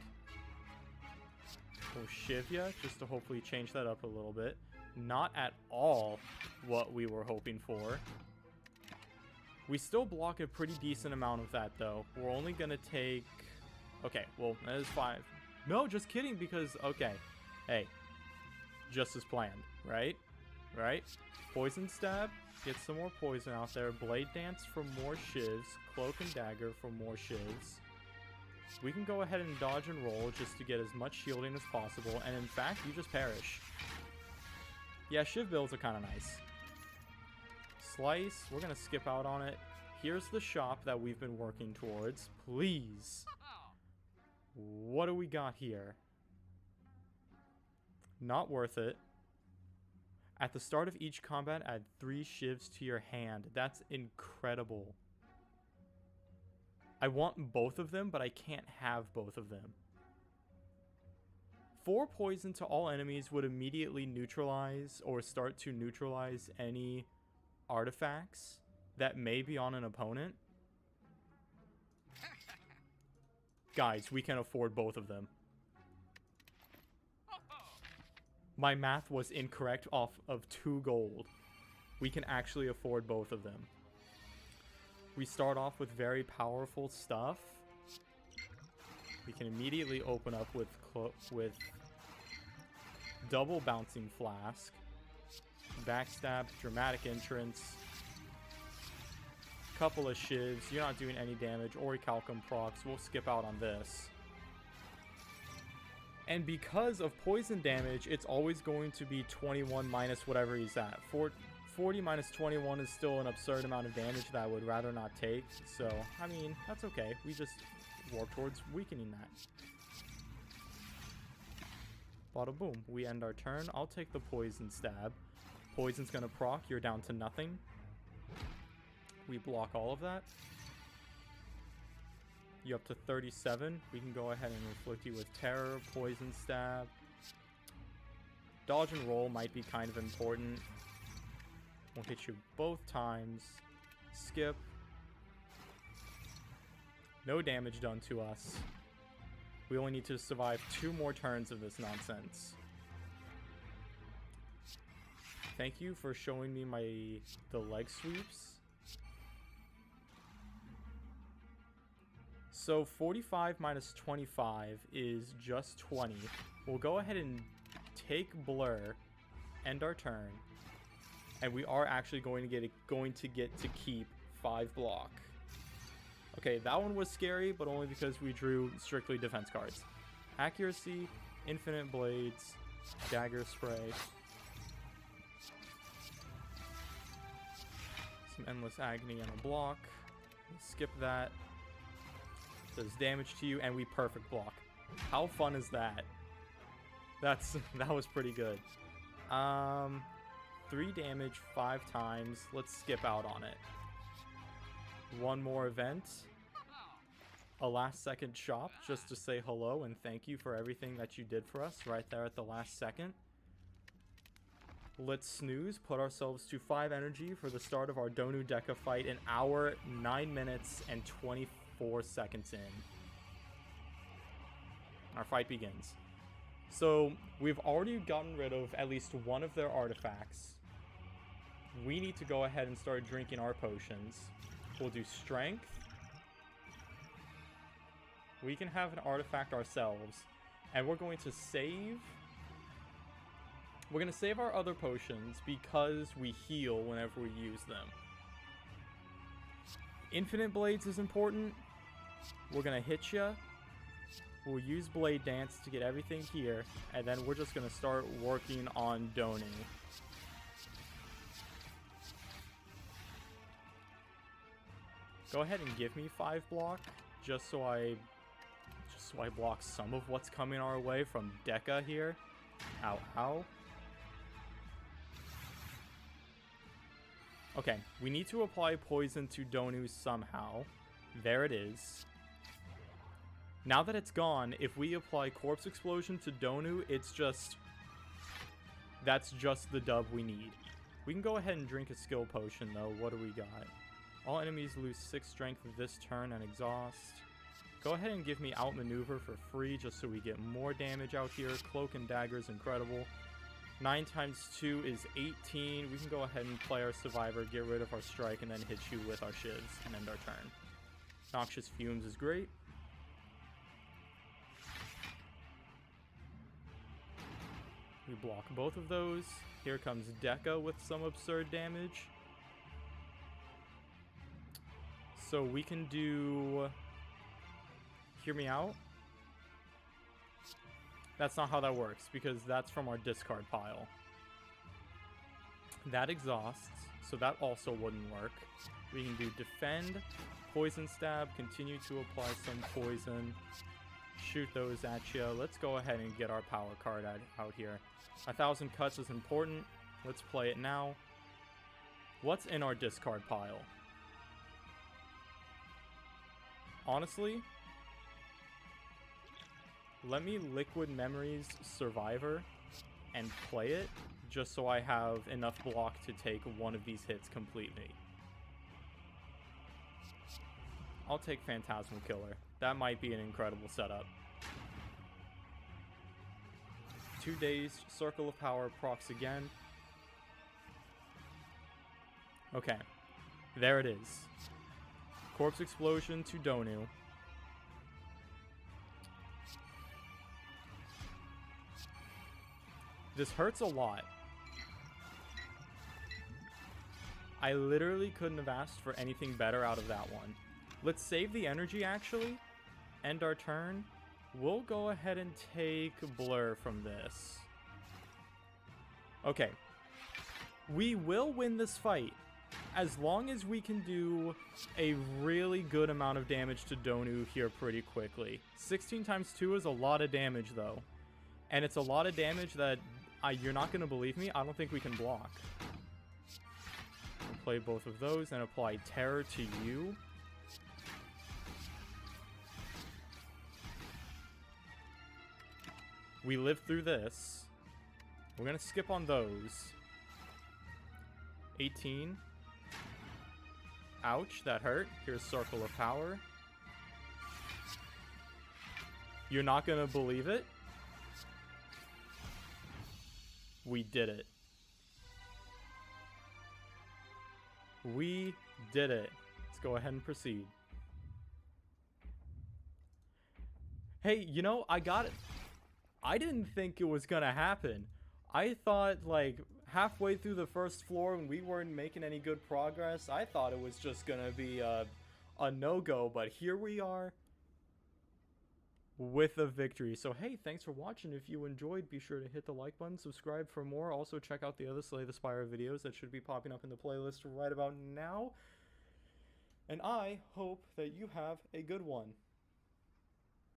Speaker 1: We'll Shiv ya, just to hopefully change that up a little bit. Not at all what we were hoping for. We still block a pretty decent amount of that, though. We're only going to take... Okay, well, that is 5. No, just kidding, because... Okay. Hey. Just as planned, right? Right? Poison Stab. Get some more poison out there. Blade Dance for more shivs. Cloak and Dagger for more shivs. We can go ahead and dodge and roll just to get as much shielding as possible. And in fact, you just perish. Yeah, shiv builds are kind of nice. Slice. We're going to skip out on it. Here's the shop that we've been working towards. Please. What do we got here? Not worth it. At the start of each combat, add 3 shivs to your hand. That's incredible. I want both of them, but I can't have both of them. 4 poison to all enemies would immediately neutralize or start to neutralize any artifacts that may be on an opponent. Guys, we can afford both of them. My math was incorrect off of 2 gold. We can actually afford both of them. We start off with very powerful stuff. We can immediately open up with double Bouncing Flask, Backstab, Dramatic Entrance, couple of shivs. You're not doing any damage. Orichalcum procs. We'll skip out on this. And because of poison damage, it's always going to be 21 minus whatever he's at. 40 minus 21 is still an absurd amount of damage that I would rather not take. So, I mean, that's okay. We just work towards weakening that. Bada boom. We end our turn. I'll take the Poison Stab. Poison's gonna proc. You're down to nothing. We block all of that. You up to 37. We can go ahead and inflict you with Terror, Poison Stab. Dodge and roll might be kind of important. We'll hit you both times. Skip. No damage done to us. We only need to survive 2 more turns of this nonsense. Thank you for showing me the leg sweeps. So 45 minus 25 is just 20. We'll go ahead and take Blur, end our turn, and we are actually going to get to keep 5 block. Okay, that one was scary, but only because we drew strictly defense cards. Accuracy, Infinite Blades, Dagger Spray, some Endless Agony and a block. Skip that. Does damage to you, and we perfect block. How fun is that? That was pretty good. 3 damage 5 times. Let's skip out on it. 1 more event. A last second shop just to say hello and thank you for everything that you did for us right there at the last second. Let's snooze, put ourselves to 5 energy for the start of our Donu Deka fight, an hour, 9 minutes, and 24 seconds in. Our fight begins. So, we've already gotten rid of at least one of their artifacts. We need to go ahead and start drinking our potions. We'll do strength. We can have an artifact ourselves. And we're going to save... We're going to save our other potions because we heal whenever we use them. Infinite Blades is important. We're gonna hit you. We'll use Blade Dance to get everything here, and then we're just gonna start working on Donu. Go ahead and give me 5 block, just so I block some of what's coming our way from Deca here. Ow, ow. Okay, we need to apply poison to Donu somehow. There it is. Now that it's gone, if we apply Corpse Explosion to Donu, it's just... that's just the dub we need. We can go ahead and drink a skill potion, though. What do we got? All enemies lose 6 strength this turn and exhaust. Go ahead and give me Outmaneuver for free, just so we get more damage out here. Cloak and Dagger is incredible. 9 times 2 is 18. We can go ahead and play our Survivor, get rid of our Strike, and then hit you with our Shivs and end our turn. Noxious Fumes is great. We block both of those. Here comes Deca with some absurd damage. So we can do... Hear me out? That's not how that works, because that's from our discard pile. That exhausts, so that also wouldn't work. We can do Defend, Poison Stab, continue to apply some poison, shoot those at you. Let's go ahead and get our power card out here. 1,000 cuts is important. Let's play it now. What's in our discard pile? Honestly, let me Liquid Memories Survivor and play it, just so I have enough block to take one of these hits completely. I'll take Phantasmal Killer. That might be an incredible setup. 2 days, Circle of Power, procs again. Okay, there it is. Corpse Explosion to Donu. This hurts a lot. I literally couldn't have asked for anything better out of that one. Let's save the energy, actually. End our turn. We'll go ahead and take Blur from this. Okay. We will win this fight, as long as we can do a really good amount of damage to Donu here pretty quickly. 16 times 2 is a lot of damage, though. And it's a lot of damage that you're not going to believe me. I don't think we can block. We'll play both of those and apply Terror to you. We live through this. We're going to skip on those. 18. Ouch, that hurt. Here's Circle of Power. You're not going to believe it. We did it. We did it. Let's go ahead and proceed. Hey, you know, I got it. I didn't think it was gonna happen. I thought, like, halfway through the first floor when we weren't making any good progress, I thought it was just gonna be a no-go, but here we are with a victory. So hey, thanks for watching. If you enjoyed, be sure to hit the like button, subscribe for more. Also check out the other Slay the Spire videos that should be popping up in the playlist right about now. And I hope that you have a good one.